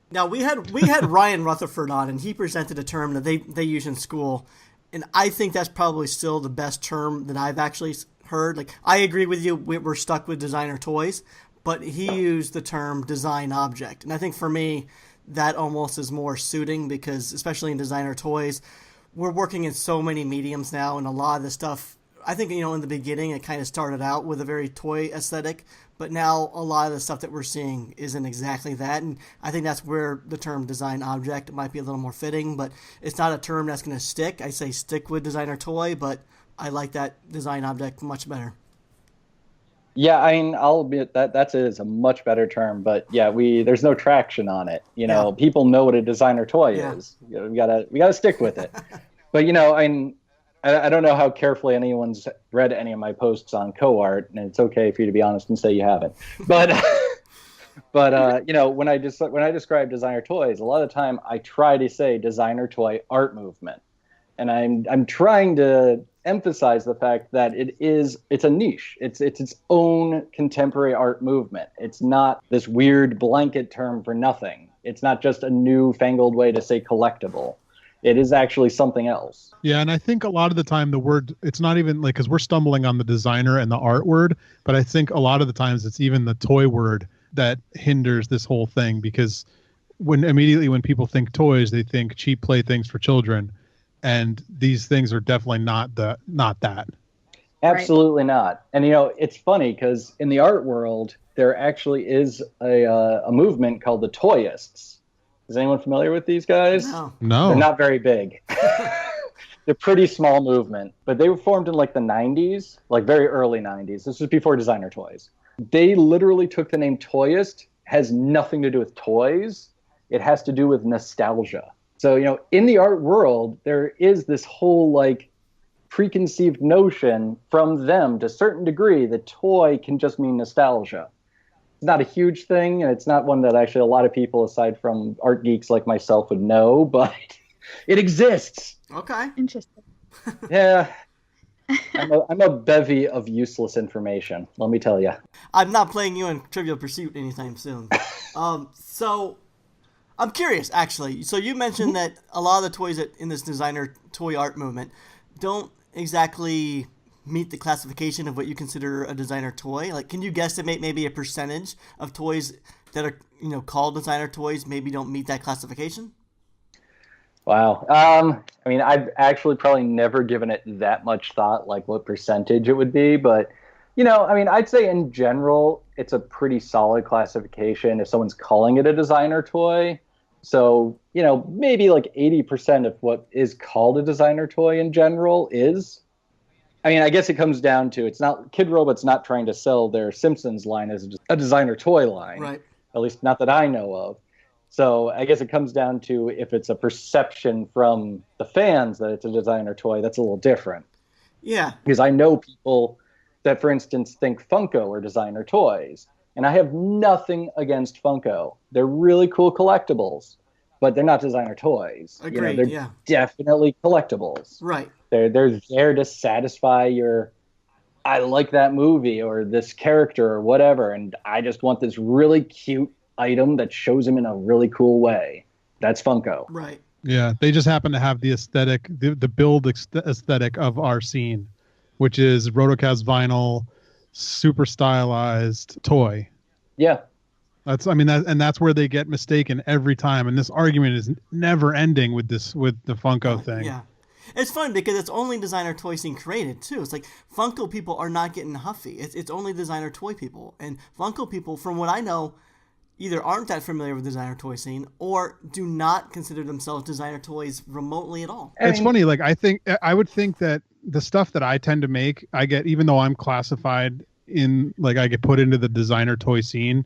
Now, we had Ryan Rutherford on, and he presented a term that they use in school, and I think that's probably still the best term that I've actually heard. Like, I agree with you, we're stuck with designer toys, but he used the term design object, and I think for me, that almost is more suiting because, especially in designer toys, we're working in so many mediums now, and a lot of the stuff, I think, you know, in the beginning, it kind of started out with a very toy aesthetic, but now a lot of the stuff that we're seeing isn't exactly that, and I think that's where the term design object might be a little more fitting, but it's not a term that's going to stick. I say stick with designer toy, but I like that design object much better. Yeah, I mean, I'll admit that is a much better term, but yeah, there's no traction on it. You know, people know what a designer toy is. You know, we gotta stick with it. But you know, I don't know how carefully anyone's read any of my posts on CoArt, and it's okay for you to be honest and say you haven't. But But when I describe designer toys, a lot of the time I try to say designer toy art movement, and I'm trying to emphasize the fact that it's a niche. It's its own contemporary art movement. It's not this weird blanket term for nothing. It's not just a newfangled way to say collectible. It is actually something else. Yeah, and I think a lot of the time the word, it's not even like, because we're stumbling on the designer and the art word, but I think a lot of the times it's even the toy word that hinders this whole thing, because immediately when people think toys, they think cheap playthings for children, and these things are definitely not that. Absolutely not. And it's funny because in the art world there actually is a movement called the Toyists. Is anyone familiar with these guys? No. They're not very big. They're pretty small movement, but they were formed in like the 90s, like very early 90s. This was before designer toys. They literally took the name Toyist, has nothing to do with toys. It has to do with nostalgia. So, in the art world, there is this whole like preconceived notion from them to a certain degree that toy can just mean nostalgia. It's not a huge thing, and it's not one that actually a lot of people, aside from art geeks like myself, would know, but it exists. Okay. Interesting. Yeah. I'm a bevy of useless information, let me tell you. I'm not playing you in Trivial Pursuit anytime soon. So I'm curious, actually. So you mentioned that a lot of the toys in this designer toy art movement don't exactly meet the classification of what you consider a designer toy. Like, can you guesstimate maybe a percentage of toys that are called designer toys maybe don't meet that classification? Wow. I've actually probably never given it that much thought, like what percentage it would be, but I'd say in general it's a pretty solid classification if someone's calling it a designer toy. So maybe like 80% of what is called a designer toy in general is. I guess it comes down to, it's not, Kid Robot's not trying to sell their Simpsons line as a designer toy line. Right. At least not that I know of. So I guess it comes down to if it's a perception from the fans that it's a designer toy, that's a little different. Yeah. Because I know people that, for instance, think Funko are designer toys. And I have nothing against Funko. They're really cool collectibles, but they're not designer toys. Agreed, they're definitely collectibles. Right. They're there to satisfy your, I like that movie or this character or whatever, and I just want this really cute item that shows him in a really cool way. That's Funko. Right. Yeah, they just happen to have the aesthetic, the build aesthetic of our scene, which is rotocast vinyl, super stylized toy. Yeah. That's where they get mistaken every time, and this argument is never ending with the Funko thing. Yeah. It's fun because it's only designer toy scene created too. It's like Funko people are not getting huffy. It's only designer toy people, and Funko people, from what I know, either aren't that familiar with designer toy scene or do not consider themselves designer toys remotely at all. It's funny. Like I would think that the stuff that I tend to make, I get, even though I'm classified in, like, I get put into the designer toy scene,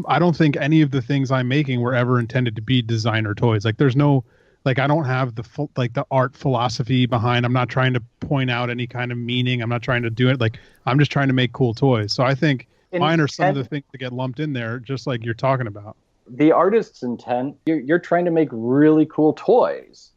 I don't think any of the things I'm making were ever intended to be designer toys. Like, there's no, like, I don't have the art philosophy behind. I'm not trying to point out any kind of meaning. I'm not trying to do it. Like, I'm just trying to make cool toys. So I think mine are some of the things that get lumped in there, just like you're talking about. The artist's intent, you're trying to make really cool toys.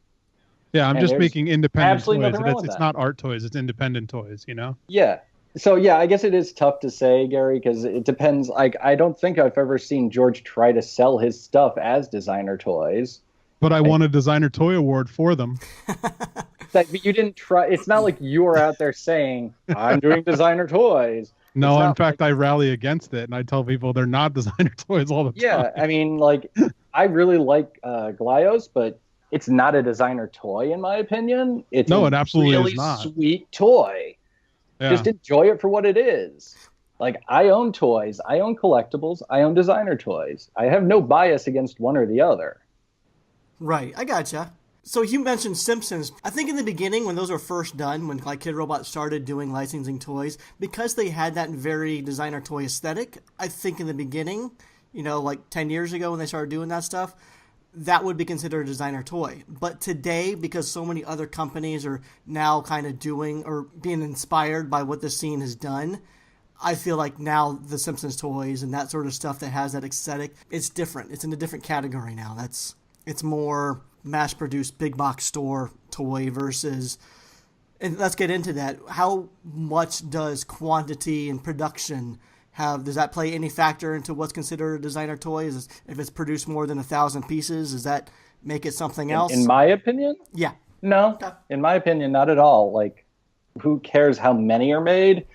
Yeah, I'm just making independent toys. It's not art toys. It's independent toys, Yeah. So, yeah, I guess it is tough to say, Gary, because it depends. Like, I don't think I've ever seen George try to sell his stuff as designer toys. But I won a designer toy award for them. But you didn't try. It's not like you were out there saying, I'm doing designer toys. No, in fact, I rally against it, and I tell people they're not designer toys all the time. Yeah, I really like Glyos, but it's not a designer toy, in my opinion. It absolutely really is not. Sweet toy. Yeah. Just enjoy it for what it is. Like, I own toys, I own collectibles, I own designer toys. I have no bias against one or the other. Right, I gotcha. So you mentioned Simpsons. I think in the beginning, when those were first done, when like Kid Robot started doing licensing toys, because they had that very designer toy aesthetic, I think in the beginning, like 10 years ago when they started doing that stuff, that would be considered a designer toy. But today, because so many other companies are now kind of doing or being inspired by what the scene has done, I feel like now the Simpsons toys and that sort of stuff that has that aesthetic, it's different. It's in a different category now. It's more mass-produced big box store toy versus, and let's get into that. How much does quantity and production does that play any factor into what's considered a designer toy? If it's produced more than 1,000 pieces, does that make it something else? In my opinion? Yeah. No, Okay. In my opinion, not at all. Like, who cares how many are made?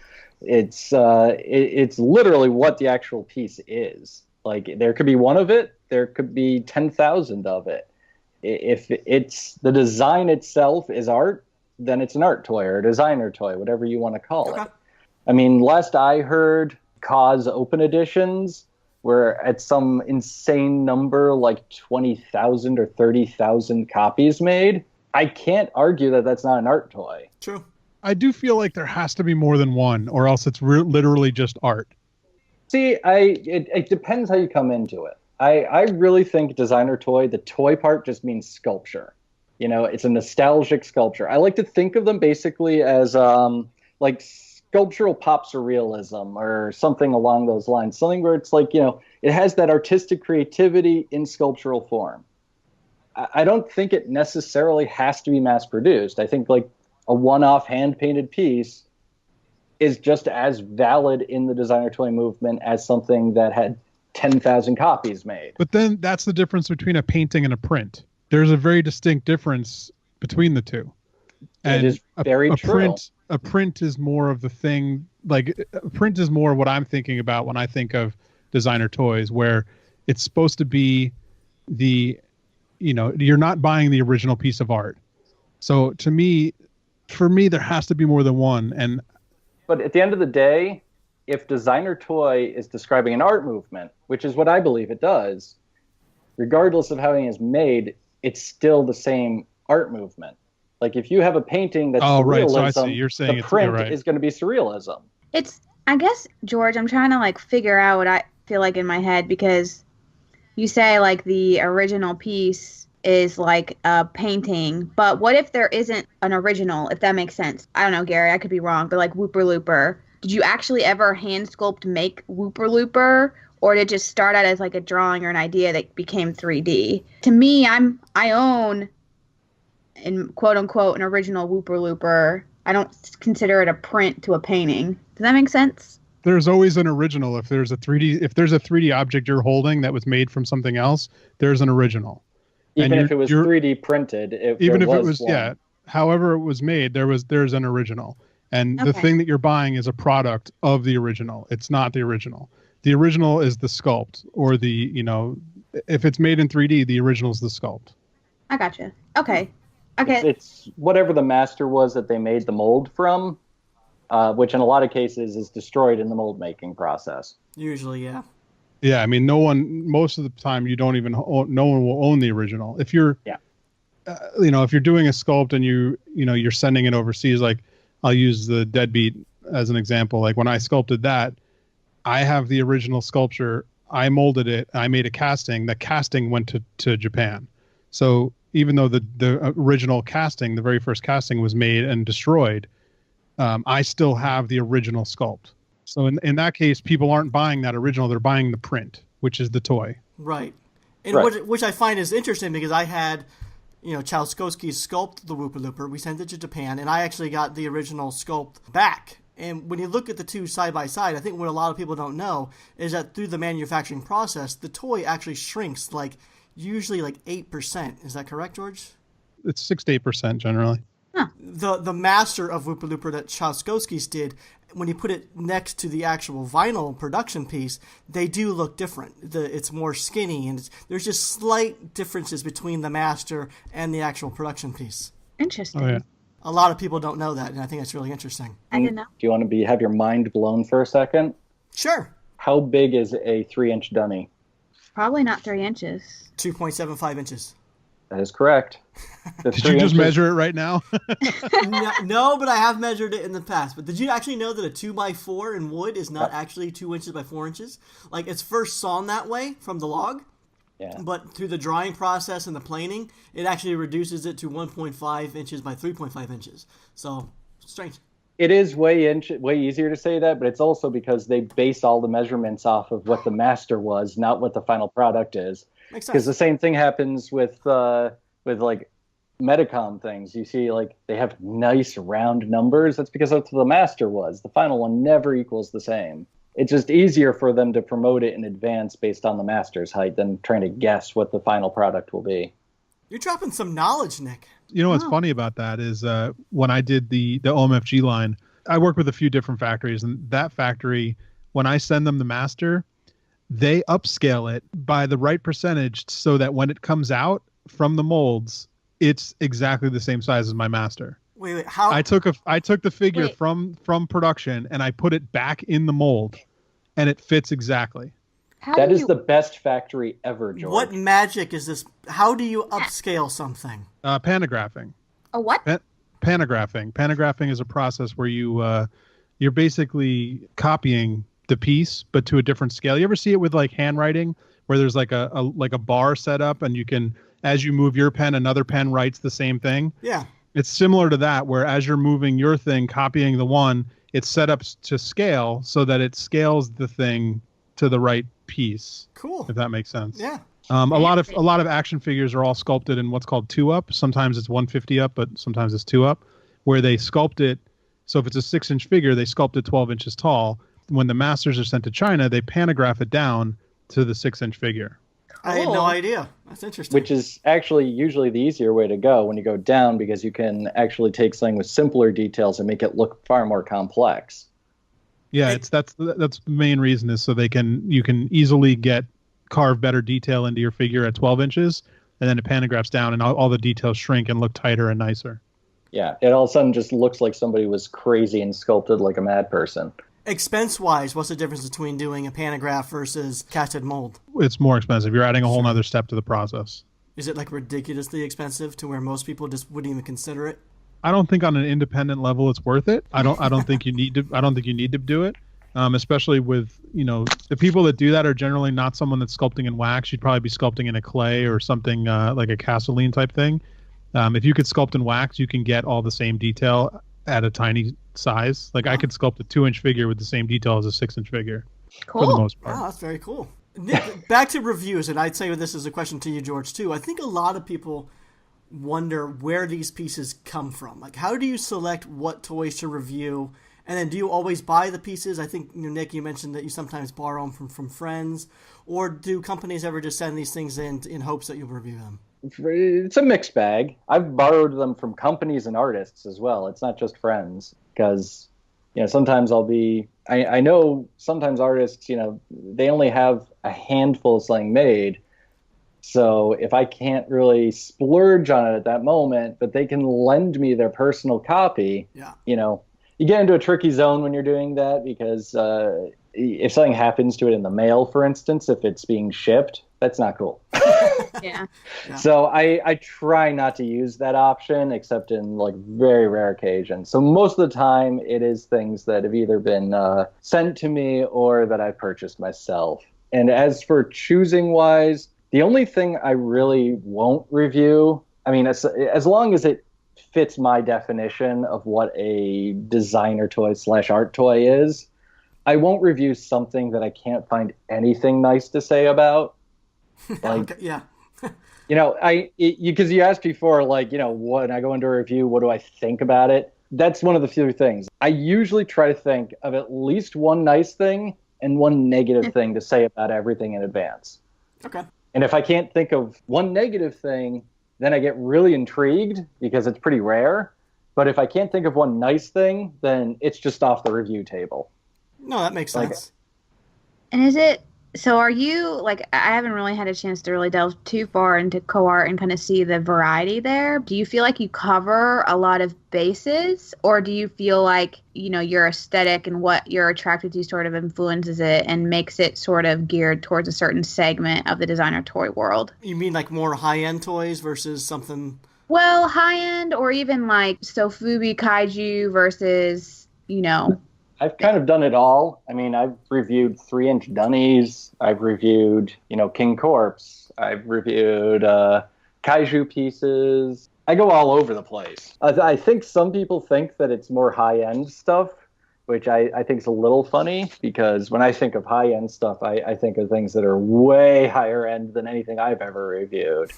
It's literally what the actual piece is. Like, there could be one of it, there could be 10,000 of it. If it's the design itself is art, then it's an art toy or a designer toy, whatever you want to call it. I mean, last I heard, COS Open Editions were at some insane number, like 20,000 or 30,000 copies made. I can't argue that that's not an art toy. True. I do feel like there has to be more than one, or else it's literally just art. See, it depends how you come into it. I really think designer toy, the toy part just means sculpture. You know, it's a nostalgic sculpture. I like to think of them basically as like sculptural pop surrealism or something along those lines. Something where it's like, you know, it has that artistic creativity in sculptural form. I don't think it necessarily has to be mass produced. I think like a one-off hand-painted piece is just as valid in the designer toy movement as something that had 10,000 copies made. But then that's the difference between a painting and a print. There's a very distinct difference between the two. And it is very true. A print is more of the thing, like a print is more what I'm thinking about when I think of designer toys, where it's supposed to be you're not buying the original piece of art. So for me, there has to be more than one. But at the end of the day, if designer toy is describing an art movement, which is what I believe it does, regardless of how it is made, it's still the same art movement. Like if you have a painting that's surrealism, right. So I see. You're saying the print is going to be surrealism. I guess, George, I'm trying to like figure out what I feel like in my head, because you say like the original piece is like a painting, but what if there isn't an original, if that makes sense? I don't know, Gary, I could be wrong, but like Whooper Looper, did you actually ever hand sculpt make Whooper Looper, or did it just start out as like a drawing or an idea that became 3D? To me, I own, in quote unquote, an original Whooper Looper. I don't consider it a print to a painting. Does that make sense? There's always an original. If there's a 3D object you're holding that was made from something else, there's an original. Even if it was 3D printed, however it was made, there's an original. And the thing that you're buying is a product of the original. It's not the original. The original is the sculpt, or if it's made in 3D, the original is the sculpt. I gotcha. Okay. It's whatever the master was that they made the mold from, which in a lot of cases is destroyed in the mold making process. Usually, yeah. Yeah, I mean, most of the time, no one will own the original. If you're, if you're doing a sculpt and you're sending it overseas, like I'll use the Deadbeat as an example. Like when I sculpted that, I have the original sculpture. I molded it. I made a casting. The casting went to Japan. So even though the original casting, the very first casting was made and destroyed, I still have the original sculpt. So in that case, people aren't buying that original. They're buying the print, which is the toy. Right. And which I find is interesting, because I had, Chowskowski sculpt the Whooper Looper. We sent it to Japan, and I actually got the original sculpt back. And when you look at the two side by side, I think what a lot of people don't know is that through the manufacturing process, the toy actually shrinks usually 8%. Is that correct, George? It's 6 to 8% generally. Huh. The master of Whooper Looper that Chowskowski's did, when you put it next to the actual vinyl production piece, they do look different. It's more skinny, and there's just slight differences between the master and the actual production piece. Interesting. Oh, yeah. A lot of people don't know that, and I think that's really interesting. I didn't know. Do you want to have your mind blown for a second? Sure. How big is a 3-inch dummy? Probably not 3 inches. 2.75 inches. That is correct. Did you just measure it right now? No, but I have measured it in the past. But did you actually know that a 2x4 in wood is not actually 2 inches by 4 inches? Like, it's first sawn that way from the log. Yeah. But through the drying process and the planing, it actually reduces it to 1.5 inches by 3.5 inches. So, strange. It is way easier to say that, but it's also because they base all the measurements off of what the master was, not what the final product is. Makes sense. Because the same thing happens with like Medicom things. You see, like, they have nice round numbers. That's because that's what the master was. The final one never equals the same. It's just easier for them to promote it in advance based on the master's height than trying to guess what the final product will be. You're dropping some knowledge, Nick. You know what's funny about that is when I did the OMFG line, I work with a few different factories, and that factory, when I send them the master, they upscale it by the right percentage so that when it comes out from the molds, it's exactly the same size as my master. Wait, how? I took the figure from production and I put it back in the mold, and it fits exactly. That is the best factory ever, George. What magic is this? How do you upscale something? Panagraphing. A what? Panagraphing. Panagraphing is a process where you're basically copying the piece, but to a different scale. You ever see it with like handwriting, where there's like a bar set up, and you can, as you move your pen, another pen writes the same thing? Yeah. It's similar to that, where as you're moving your thing, copying the one, it's set up to scale so that it scales the thing to the right piece. Cool. If that makes sense. Yeah. A lot of action figures are all sculpted in what's called 2-up. Sometimes it's 150 up, but sometimes it's 2-up, where they sculpt it. So if it's a 6-inch figure, they sculpt it 12 inches tall. When the masters are sent to China, they panagraph it down to the 6-inch figure. Cool. I had no idea. That's interesting. Which is actually usually the easier way to go when you go down, because you can actually take something with simpler details and make it look far more complex. Yeah, that's the main reason, is so you can easily carve better detail into your figure at 12 inches, and then it panagraphs down, and all the details shrink and look tighter and nicer. Yeah, it all of a sudden just looks like somebody was crazy and sculpted like a mad person. Expense-wise, what's the difference between doing a panagraph versus casted mold? It's more expensive. You're adding a whole other step to the process. Is it like ridiculously expensive to where most people just wouldn't even consider it? I don't think on an independent level it's worth it. I don't think you need to. I don't think you need to do it, especially with the people that do that are generally not someone that's sculpting in wax. You'd probably be sculpting in a clay or something like a Castelline type thing. If you could sculpt in wax, you can get all the same detail at a tiny size. Like I could sculpt a 2-inch figure with the same detail as a 6-inch figure. Cool. For the most part. Wow, that's very cool. Nick, back to reviews, and I'd say this is a question to you, George, too. I think a lot of people wonder where these pieces come from. Like, how do you select what toys to review? And then do you always buy the pieces? I think, Nick, you mentioned that you sometimes borrow them from friends. Or do companies ever just send these things in hopes that you'll review them? It's a mixed bag. I've borrowed them from companies and artists as well. It's not just friends, because sometimes I know sometimes artists, they only have a handful of something made. So if I can't really splurge on it at that moment, but they can lend me their personal copy, you get into a tricky zone when you're doing that, because if something happens to it in the mail, for instance, if it's being shipped, that's not cool. Yeah. So I try not to use that option except in like very rare occasions. So most of the time it is things that have either been sent to me or that I purchased myself. And as for choosing wise, the only thing I really won't review, I mean, as long as it fits my definition of what a designer toy / art toy is, I won't review something that I can't find anything nice to say about. Like, okay, yeah. Because you asked before, like, when I go into a review, what do I think about it? That's one of the few things. I usually try to think of at least one nice thing and one negative thing to say about everything in advance. Okay. And if I can't think of one negative thing, then I get really intrigued because it's pretty rare. But if I can't think of one nice thing, then it's just off the review table. No, that makes sense. And so are you, like, I haven't really had a chance to really delve too far into CoArt and kind of see the variety there. Do you feel like you cover a lot of bases, or do you feel like, your aesthetic and what you're attracted to sort of influences it and makes it sort of geared towards a certain segment of the designer toy world? You mean like more high-end toys versus something? Well, high-end, or even like Sofubi Kaiju versus, I've kind of done it all. I mean, I've reviewed 3-inch Dunnies. I've reviewed, King Corpse. I've reviewed kaiju pieces. I go all over the place. I think some people think that it's more high-end stuff, which I think is a little funny, because when I think of high-end stuff, I think of things that are way higher end than anything I've ever reviewed.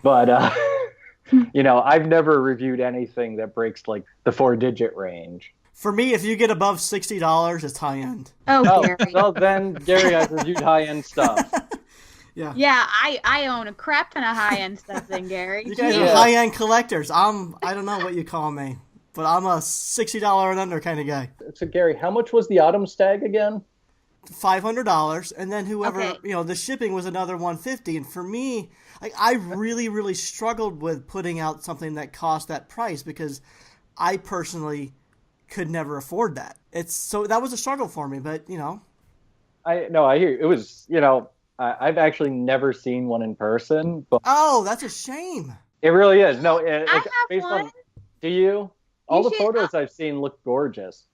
But, I've never reviewed anything that breaks like the 4-digit range. For me, if you get above $60, it's high end. Oh, Gary. Well, then, Gary, I've reviewed high-end stuff. Yeah. Yeah, I own a crap ton of high-end stuff then, Gary. You guys are high-end collectors. I don't know what you call me, but I'm a $60 and under kind of guy. So, Gary, how much was the Autumn Stag again? $500, and then whoever, Okay. the shipping was another $150. And for me, I really, really struggled with putting out something that cost that price, because I personally could never afford that. So that was a struggle for me, but I hear you. It was, I've actually never seen one in person, but oh, that's a shame. it really is. No, I have based one. on. Do you? All the should- photos I've seen look gorgeous.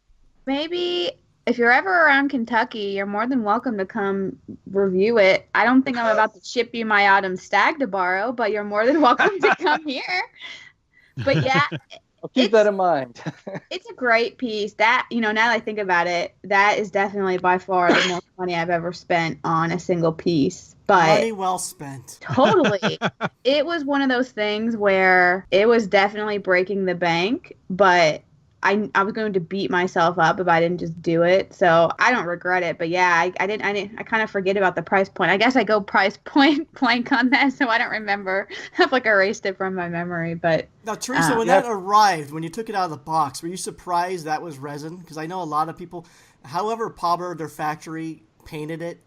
Maybe if you're ever around Kentucky, you're more than welcome to come review it. I don't think I'm about to ship you my Autumn Stag to borrow, but you're more than welcome to come here. But yeah, I'll keep that in mind. it's a great piece. That, now that I think about it, that is definitely by far the most money I've ever spent on a single piece. But Money well spent. totally. It was one of those things where it was definitely breaking the bank, but I was going to beat myself up if I didn't just do it. So I don't regret it. But yeah, I kind of forget about the price point. I guess I go price point blank on that, so I don't remember. I've erased it from my memory. But Now, Teresa, when that arrived, when you took it out of the box, were you surprised that was resin? Because I know a lot of people, however Pauber, their factory, painted it,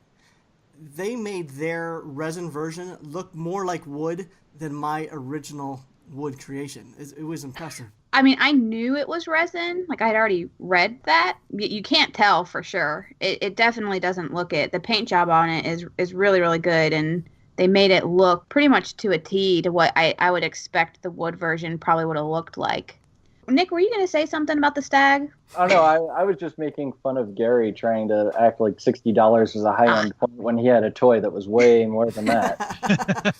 they made their resin version look more like wood than my original wood creation. It was impressive. I mean, I knew it was resin. I'd already read that. You can't tell for sure. It definitely doesn't look it. The paint job on it is really, really good, and they made it look pretty much to a T to what I would expect the wood version probably would have looked like. Nick, were you going to say something about the stag? Oh, no, I was just making fun of Gary trying to act like $60 was a high-end point when he had a toy that was way more than that.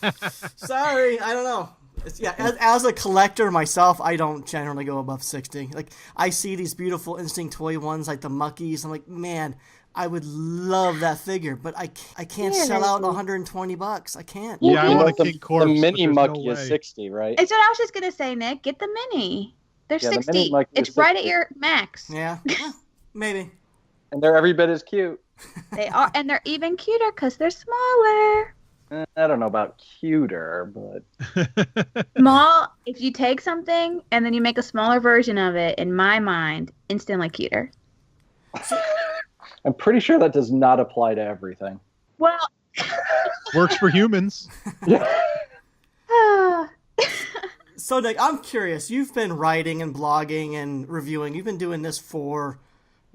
Sorry, I don't know. As a collector myself, I don't generally go above 60. I see these beautiful Instinct toy ones, like the Muckies. I'm like, man, I would love that figure, but I can't sell out $120. I can't. Yeah, I want a the, King Corpse. the mini but there's Mucky no is way. 60, right? It's what I was just going to say, Nick. Get the mini. They're Yeah, the 60. mini Mucky is It's right 60. at your max. Yeah, maybe. And they're every bit as cute. They are, and they're even cuter because they're smaller. I don't know about cuter, but Small, if you take something and then you make a smaller version of it, in my mind, instantly cuter. I'm pretty sure that does not apply to everything. Well, Works for humans. So, Nick, I'm curious. You've been writing and blogging and reviewing. You've been doing this for,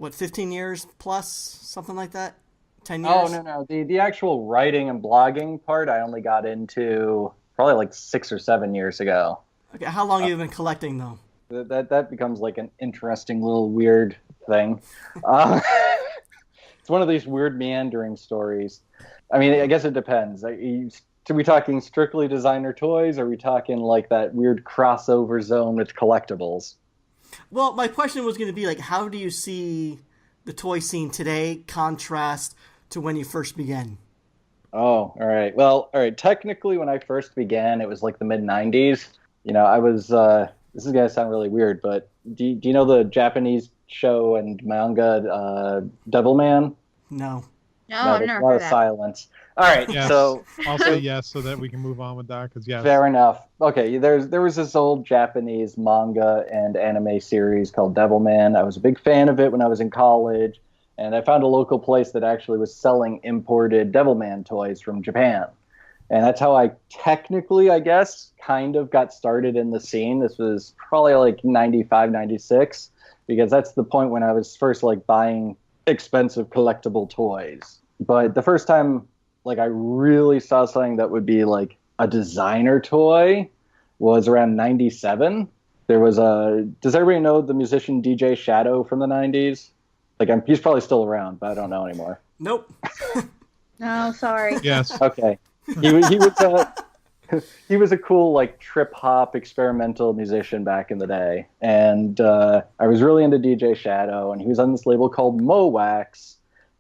15 years plus? Something like that? 10 years? Oh, no. The actual writing and blogging part, I only got into probably 6 or 7 years ago. Okay, how long have you been collecting, though? That becomes an interesting little weird thing. It's one of these weird meandering stories. I mean, I guess it depends. Are we talking strictly designer toys, or are we talking that weird crossover zone with collectibles? Well, my question was going to be, how do you see the toy scene today contrast to when you first began? Oh, all right. Well, all right. Technically, when I first began, it was the mid-'90s. I was, this is going to sound really weird, but do you know the Japanese show and manga Devilman? No. no, I've there's never a lot heard of that. silence. All right, Yes. so I'll say yes so that we can move on with that, because yes. fair enough. Okay, there was this old Japanese manga and anime series called Devilman. I was a big fan of it when I was in college, and I found a local place that actually was selling imported Devilman toys from Japan. And that's how I technically, I guess, kind of got started in the scene. This was probably 95, 96, because that's the point when I was first buying expensive collectible toys. But the first time I really saw something that would be a designer toy was around 97. There was does everybody know the musician DJ Shadow from the 90s? He's probably still around, but I don't know anymore. Nope. No, sorry. Yes. Okay. He was he was a cool like trip hop experimental musician back in the day, and I was really into DJ Shadow, and he was on this label called Mowax,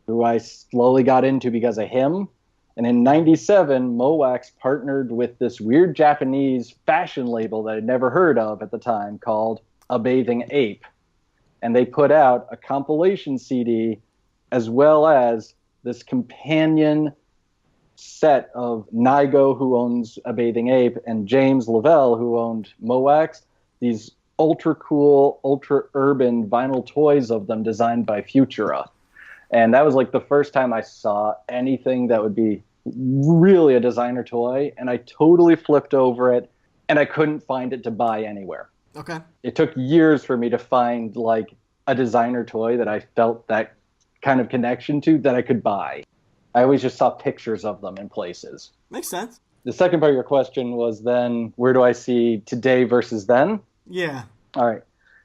who I slowly got into because of him. And in '97, Mowax partnered with this weird Japanese fashion label that I'd never heard of at the time called A Bathing Ape, and they put out a compilation CD as well as this companion set of Nigo, who owns A Bathing Ape, and James Lavelle, who owned Mowax, these ultra cool, ultra urban vinyl toys of them designed by Futura. And that was like the first time I saw anything that would be really a designer toy, and I totally flipped over it, and I couldn't find it to buy anywhere. Okay. It took years for me to find like a designer toy that I felt that kind of connection to that I could buy. I always just saw pictures of them in places. Makes sense. The second part of your question was then, where do I see today versus then? Yeah. All right.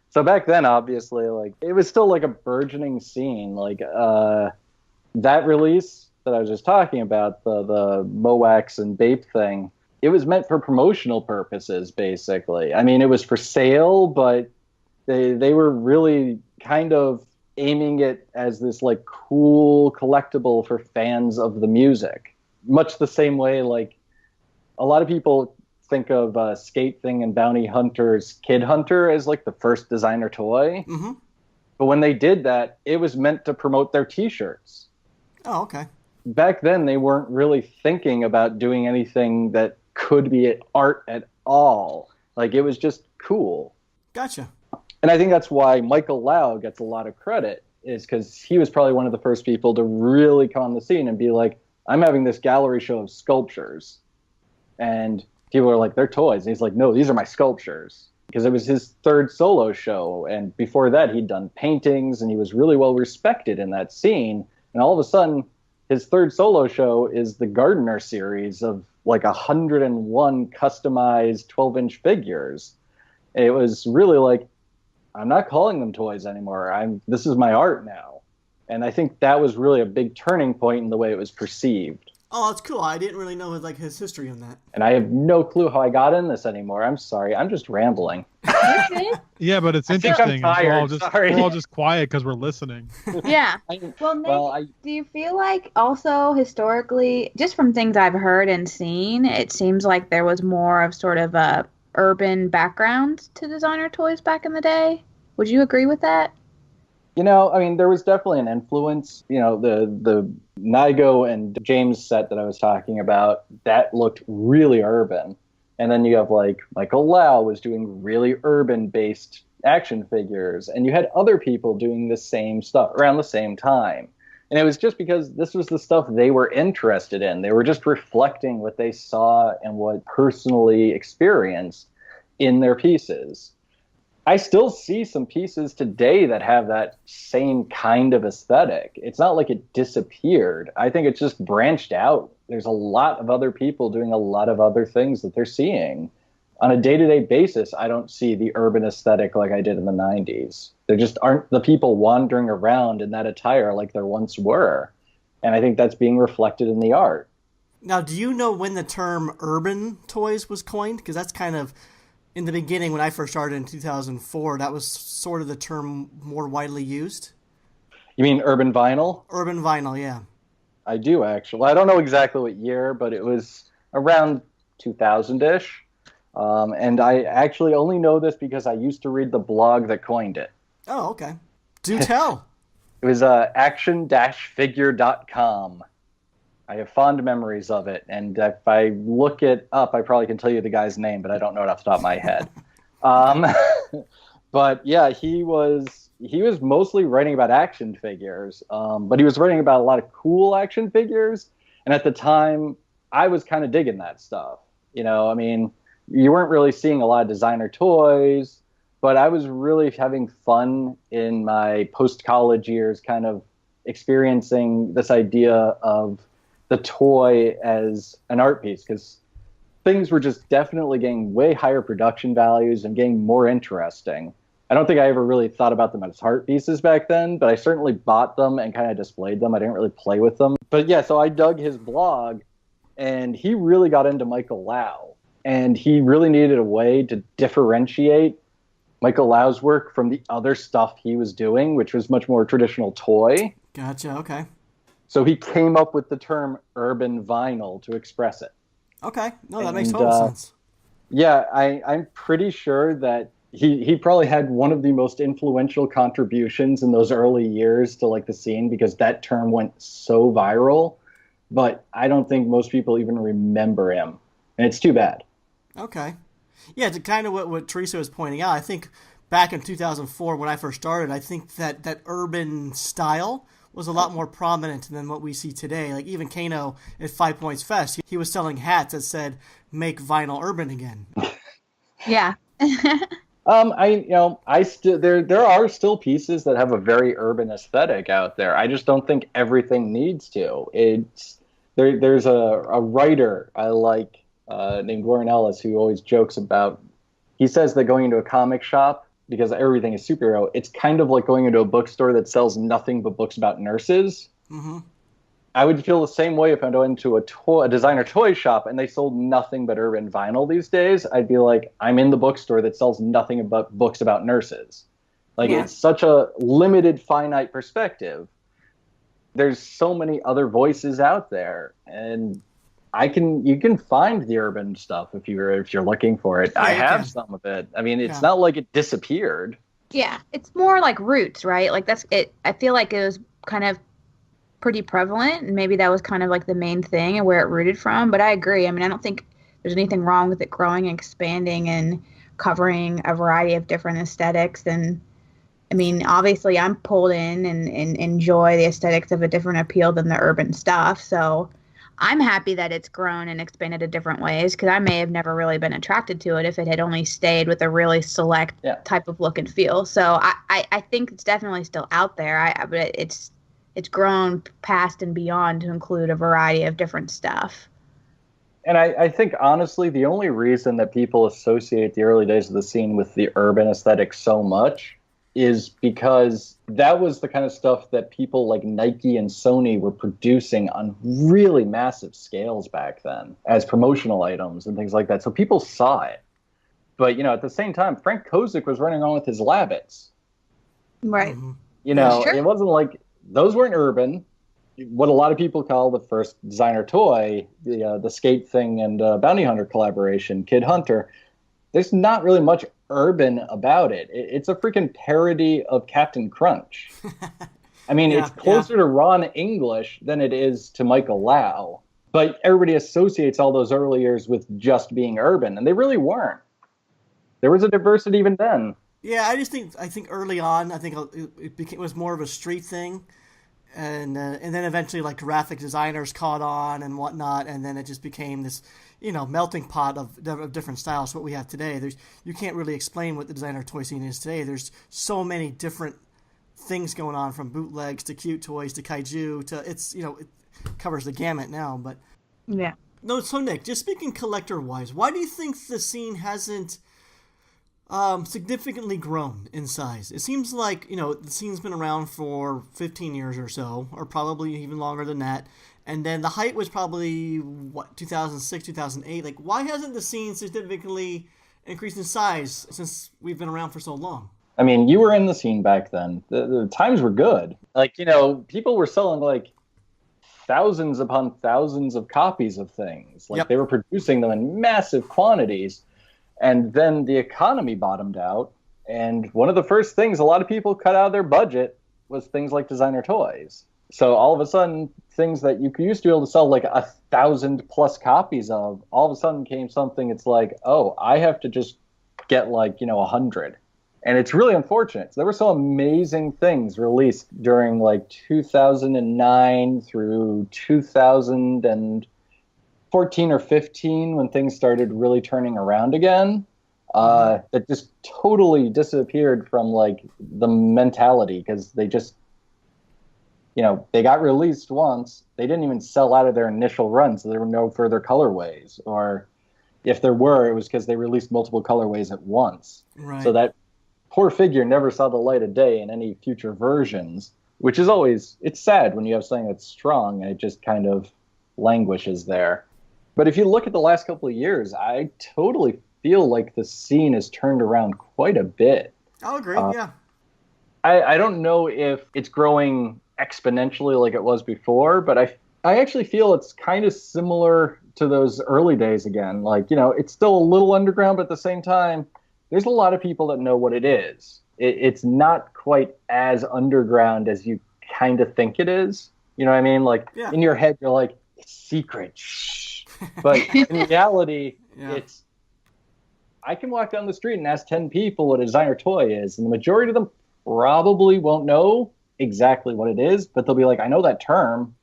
So back then, obviously, like it was still like a burgeoning scene. Like that release that I was just talking about, the Mowax and Bape thing, it was meant for promotional purposes, basically. I mean, it was for sale, but they were really kind of aiming it as this like cool collectible for fans of the music. Much the same way, like a lot of people think of Skate Thing and Bounty Hunter's Kid Hunter as like the first designer toy. Mm-hmm. But when they did that, it was meant to promote their t-shirts. Oh, okay. Back then, they weren't really thinking about doing anything that could be art at all. Like, it was just cool. Gotcha. And I think that's why Michael Lau gets a lot of credit, is because he was probably one of the first people to really come on the scene and be like, I'm having this gallery show of sculptures. And people are like, they're toys. And he's like, no, these are my sculptures. Because it was his third solo show. And before that, he'd done paintings, and he was really well respected in that scene. And all of a sudden, his third solo show is the Gardener series of like 101 customized 12-inch figures. It was really like, I'm not calling them toys anymore. This is my art now. And I think that was really a big turning point in the way it was perceived. Oh, that's cool. I didn't really know his history on that. And I have no clue how I got in this anymore. I'm sorry. I'm just rambling. Yeah, but it's I think interesting. I'm tired. We're all just quiet because we're listening. Yeah. Well, Nick, do you feel like also historically, just from things I've heard and seen, it seems like there was more of sort of a urban background to designer toys back in the day? Would you agree with that? You know, I mean, there was definitely an influence. You know, the Nigo and James set that I was talking about, that looked really urban. And then you have like Michael Lau was doing really urban-based action figures, and you had other people doing the same stuff around the same time. And it was just because this was the stuff they were interested in. They were just reflecting what they saw and what personally experienced in their pieces. I still see some pieces today that have that same kind of aesthetic. It's not like it disappeared. I think it's just branched out. There's a lot of other people doing a lot of other things that they're seeing. On a day-to-day basis, I don't see the urban aesthetic like I did in the 90s. There just aren't the people wandering around in that attire like there once were. And I think that's being reflected in the art. Now, do you know when the term urban toys was coined? Because that's kind of, in the beginning, when I first started in 2004, that was sort of the term more widely used. You mean urban vinyl? Urban vinyl, yeah. I do, actually. I don't know exactly what year, but it was around 2000-ish. And I actually only know this because I used to read the blog that coined it. Oh, okay. Do tell. It was action-figure.com. I have fond memories of it, and if I look it up, I probably can tell you the guy's name, but I don't know it off the top of my head. But yeah, he was mostly writing about action figures, but he was writing about a lot of cool action figures, and at the time, I was kind of digging that stuff. You know, I mean, you weren't really seeing a lot of designer toys, but I was really having fun in my post-college years, kind of experiencing this idea of the toy as an art piece, because things were just definitely getting way higher production values and getting more interesting. I don't think I ever really thought about them as art pieces back then, but I certainly bought them and kind of displayed them. I didn't really play with them. But yeah, so I dug his blog, and he really got into Michael Lau. and he really needed a way to differentiate Michael Lau's work from the other stuff he was doing, which was much more traditional toy. Gotcha, okay. So he came up with the term urban vinyl to express it. Okay, no, that makes total sense. Yeah, I'm pretty sure that he probably had one of the most influential contributions in those early years to like the scene, because that term went so viral, but I don't think most people even remember him, and it's too bad. Okay. Yeah, to kind of what Teresa was pointing out, I think back in 2004 when I first started, I think that urban style was a lot more prominent than what we see today. Like even Kano at 5 Points Fest, he was selling hats that said "Make Vinyl Urban Again." Yeah. There are still pieces that have a very urban aesthetic out there. I just don't think everything needs to. There's a writer I like named Warren Ellis who always jokes about. He says that going into a comic shop, because everything is superhero, it's kind of like going into a bookstore that sells nothing but books about nurses. Mm-hmm. I would feel the same way if I went into a designer toy shop and they sold nothing but urban vinyl these days. I'd be like, I'm in the bookstore that sells nothing but books about nurses. Like, It's such a limited, finite perspective. There's so many other voices out there, and you can find the urban stuff if you're looking for it. Yeah, I have some of it. I mean, it's not like it disappeared. Yeah, it's more like roots, right? Like that's it. I feel like it was kind of pretty prevalent, and maybe that was kind of like the main thing and where it rooted from. But I agree. I mean, I don't think there's anything wrong with it growing and expanding and covering a variety of different aesthetics. And I mean, obviously I'm pulled in and enjoy the aesthetics of a different appeal than the urban stuff. So I'm happy that it's grown and expanded in different ways, because I may have never really been attracted to it if it had only stayed with a really select type of look and feel. So I think it's definitely still out there. But it's grown past and beyond to include a variety of different stuff. And I think, honestly, the only reason that people associate the early days of the scene with the urban aesthetic so much is because that was the kind of stuff that people like Nike and Sony were producing on really massive scales back then as promotional items and things like that. So people saw it. But, at the same time, Frank Kozik was running around with his Labbits. Right. It wasn't like those weren't urban. What a lot of people call the first designer toy, the Skate Thing and Bounty Hunter collaboration, Kid Hunter, there's not really much urban about it. It's a freaking parody of Captain Crunch. I mean, it's closer to Ron English than it is to Michael Lau. But everybody associates all those early years with just being urban, and they really weren't. There was a diversity even then. Yeah, I think early on, it was more of a street thing, and then eventually like graphic designers caught on and whatnot, and then it just became this melting pot of different styles. What we have today, you can't really explain what the designer toy scene is today. There's so many different things going on, from bootlegs to cute toys to kaiju to it covers the gamut now. But yeah, no. So Nick, just speaking collector wise, why do you think the scene hasn't significantly grown in size? It seems like the scene's been around for 15 years or so, or probably even longer than that. And then the height was probably, 2006, 2008. Like, why hasn't the scene significantly increased in size since we've been around for so long? I mean, you were in the scene back then. The times were good. Like, people were selling, like, thousands upon thousands of copies of things. Like, They were producing them in massive quantities. And then the economy bottomed out. And one of the first things a lot of people cut out of their budget was things like designer toys. So all of a sudden, things that you used to be able to sell like 1,000+ copies of, all of a sudden came something. It's like, oh, I have to just get 100. And it's really unfortunate. So there were some amazing things released during 2009 through 2014 or 15, when things started really turning around again. That just totally disappeared from the mentality, because they just, they got released once. They didn't even sell out of their initial run, so there were no further colorways. Or if there were, it was because they released multiple colorways at once. Right. So that poor figure never saw the light of day in any future versions, which is always, it's sad when you have something that's strong and it just kind of languishes there. But if you look at the last couple of years, I totally feel like the scene has turned around quite a bit. I'll agree, yeah. I don't know if it's growing exponentially like it was before, but I actually feel it's kind of similar to those early days again. Like, it's still a little underground, but at the same time, there's a lot of people that know what it is. It's not quite as underground as you kind of think it is. You know what I mean? Like, in your head, you're like, it's secret. Shh. But in reality, I can walk down the street and ask 10 people what a designer toy is, and the majority of them probably won't know exactly what it is, but they'll be like, I know that term.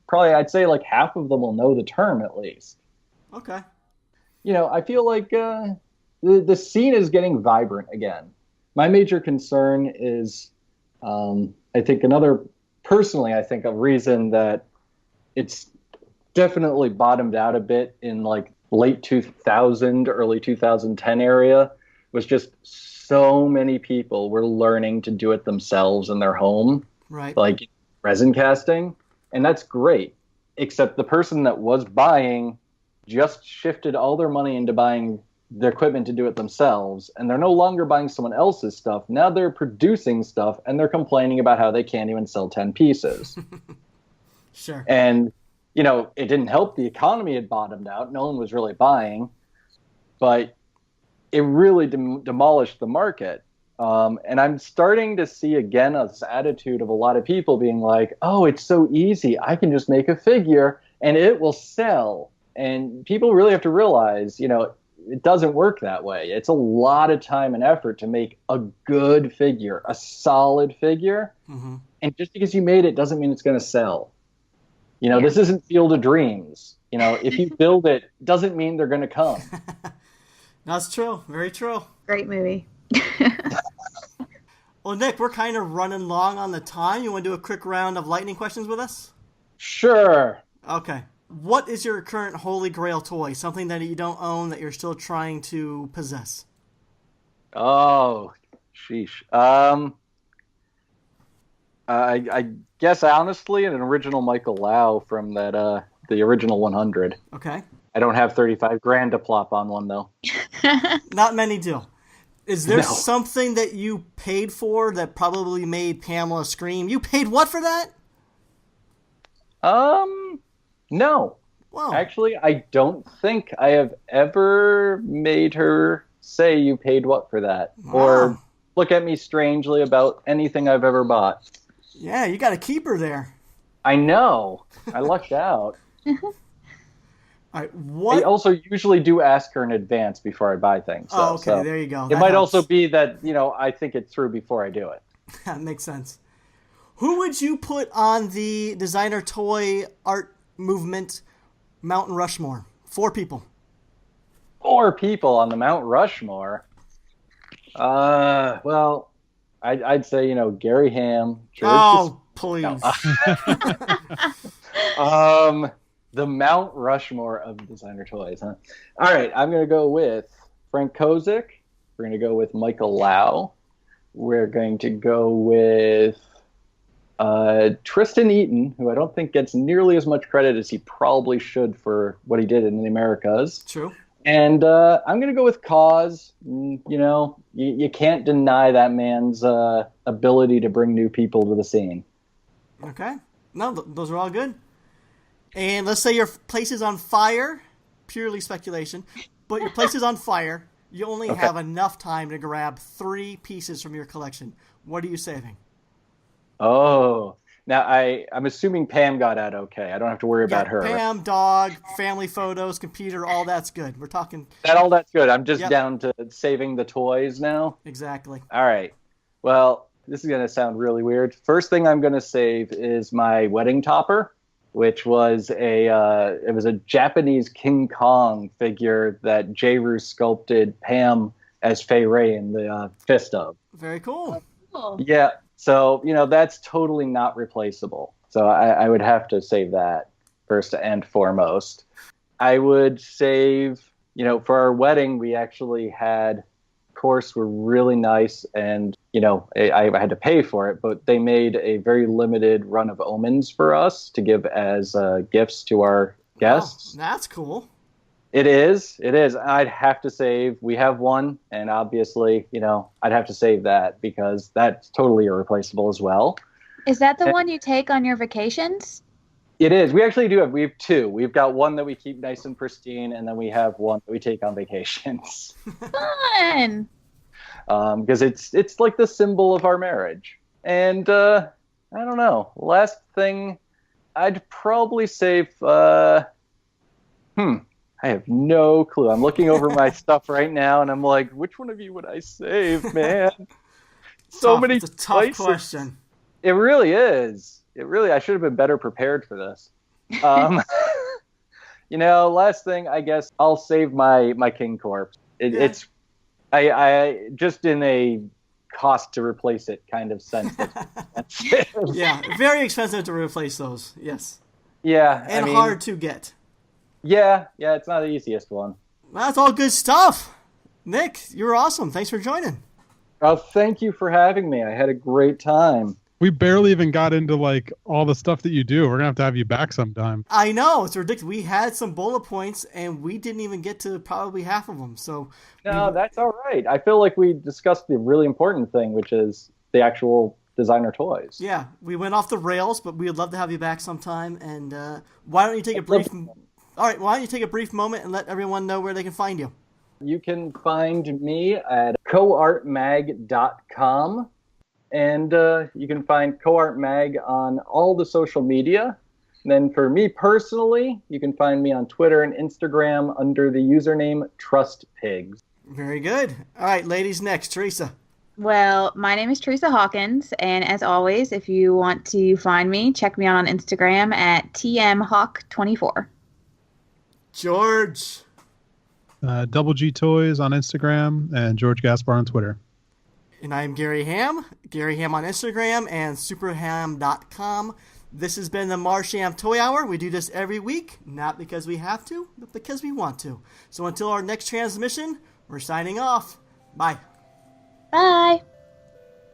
Probably, I'd say like half of them will know the term at least. Okay. I feel like the scene is getting vibrant again. My major concern is, I think a reason that it's definitely bottomed out a bit in like late 2000, early 2010 area was just so many people were learning to do it themselves in their home. Right. Like resin casting. And that's great. Except the person that was buying just shifted all their money into buying the equipment to do it themselves. And they're no longer buying someone else's stuff. Now they're producing stuff and they're complaining about how they can't even sell 10 pieces. Sure. And, it didn't help. The economy had bottomed out. No one was really buying. But it really demolished the market. And I'm starting to see again this attitude of a lot of people being like, oh, it's so easy. I can just make a figure and it will sell. And people really have to realize, it doesn't work that way. It's a lot of time and effort to make a good figure, a solid figure. Mm-hmm. And just because you made it doesn't mean it's going to sell. This isn't Field of Dreams. If you build it, doesn't mean they're going to come. That's true. Very true. Great movie. Well, Nick, we're kind of running long on the time. You want to do a quick round of lightning questions with us? Sure. Okay. What is your current holy grail toy? Something that you don't own that you're still trying to possess? Oh, sheesh. I guess honestly, an original Michael Lau from the original 100. Okay. I don't have $35,000 to plop on one though. Not many do. Is there something that you paid for that probably made Pamela scream? You paid what for that? No. Whoa. Actually, I don't think I have ever made her say you paid what for that. Wow. Or look at me strangely about anything I've ever bought. Yeah, you got a keeper there. I know. I lucked out. All right, what? I also usually do ask her in advance before I buy things. Okay, there you go. It might also be that, I think it through before I do it. That makes sense. Who would you put on the designer toy art movement Mountain Rushmore? 4 people. 4 people on the Mount Rushmore? Well, I'd say, Gary Ham. Please. No. The Mount Rushmore of designer toys, huh? All right, I'm going to go with Frank Kozik. We're going to go with Michael Lau. We're going to go with Tristan Eaton, who I don't think gets nearly as much credit as he probably should for what he did in the Americas. True. And I'm going to go with Cause. You can't deny that man's ability to bring new people to the scene. Okay. No, those are all good. And let's say your place is on fire, purely speculation, but your place is on fire. You only have enough time to grab 3 pieces from your collection. What are you saving? Oh, now I'm assuming Pam got out okay. I don't have to worry about her. Pam, dog, family photos, computer, all that's good. We're talking... That's good. I'm just down to saving the toys now. Exactly. All right. Well, this is going to sound really weird. First thing I'm going to save is my wedding topper, which was it was a Japanese King Kong figure that J-Ru sculpted Pam as Fay Ray in the fist of. Very cool. Yeah. So, that's totally not replaceable. So I would have to save that first and foremost. I would save, for our wedding, we actually had, course, were really nice. And, I had to pay for it, but they made a very limited run of omens for us to give as gifts to our guests. Wow, that's cool. It is. It is. I'd have to save. We have one, and obviously, I'd have to save that because that's totally irreplaceable as well. Is that the one you take on your vacations? It is. We actually do have. We have two. We've got one that we keep nice and pristine, and then we have one that we take on vacations. Fun. Because it's like the symbol of our marriage. And I don't know. Last thing, I'd probably save. I have no clue. I'm looking over my stuff right now, and I'm like, which one of you would I save, man? So many. It's a tough question. It really is. I should have been better prepared for this. Last thing, I guess I'll save my King Corpse. It's, I just in a cost to replace it kind of sense. Yeah, very expensive to replace those. Yes. Yeah, and hard to get. Yeah, it's not the easiest one. That's all good stuff. Nick, you're awesome. Thanks for joining. Oh, thank you for having me. I had a great time. We barely even got into like all the stuff that you do. We're gonna have you back sometime. I know, it's ridiculous. We had some bullet points and we didn't even get to probably half of them. So no, that's all right. I feel like we discussed the really important thing, which is the actual designer toys. Yeah, we went off the rails, but we would love to have you back sometime. And why don't you take a brief? All right, why don't you take a brief moment and let everyone know where they can find you? You can find me at coartmag.com. And you can find CoArt Mag on all the social media. And then for me personally, you can find me on Twitter and Instagram under the username TrustPigs. Very good. All right, ladies, next, Teresa. Well, my name is Teresa Hawkins, and as always, if you want to find me, check me out on Instagram at tmhawk24. George. Double G Toys on Instagram and George Gaspar on Twitter. And I'm Gary Ham on Instagram and superham.com. This has been the Marsham Toy Hour. We do this every week, not because we have to, but because we want to. So until our next transmission, we're signing off. Bye. Bye.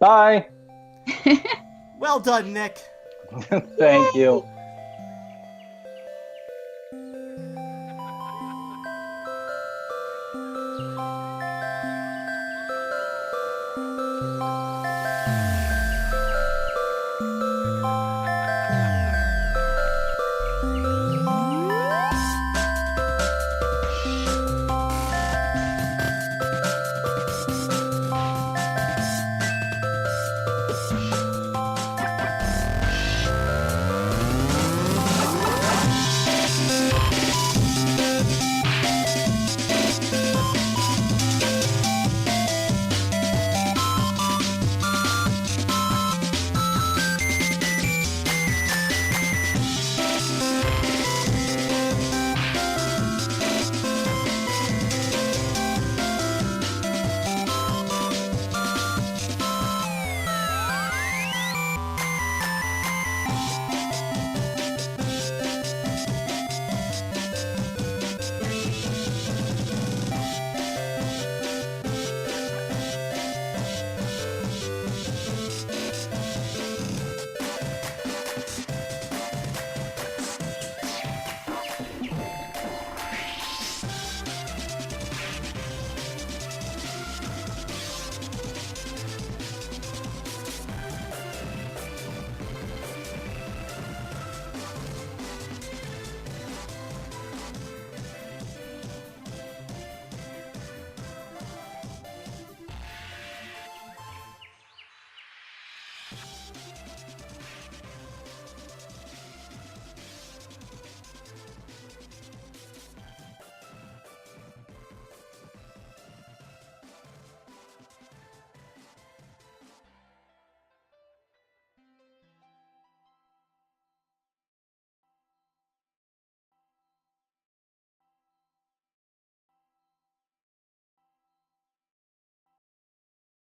Bye. Well done, Nick. Thank you.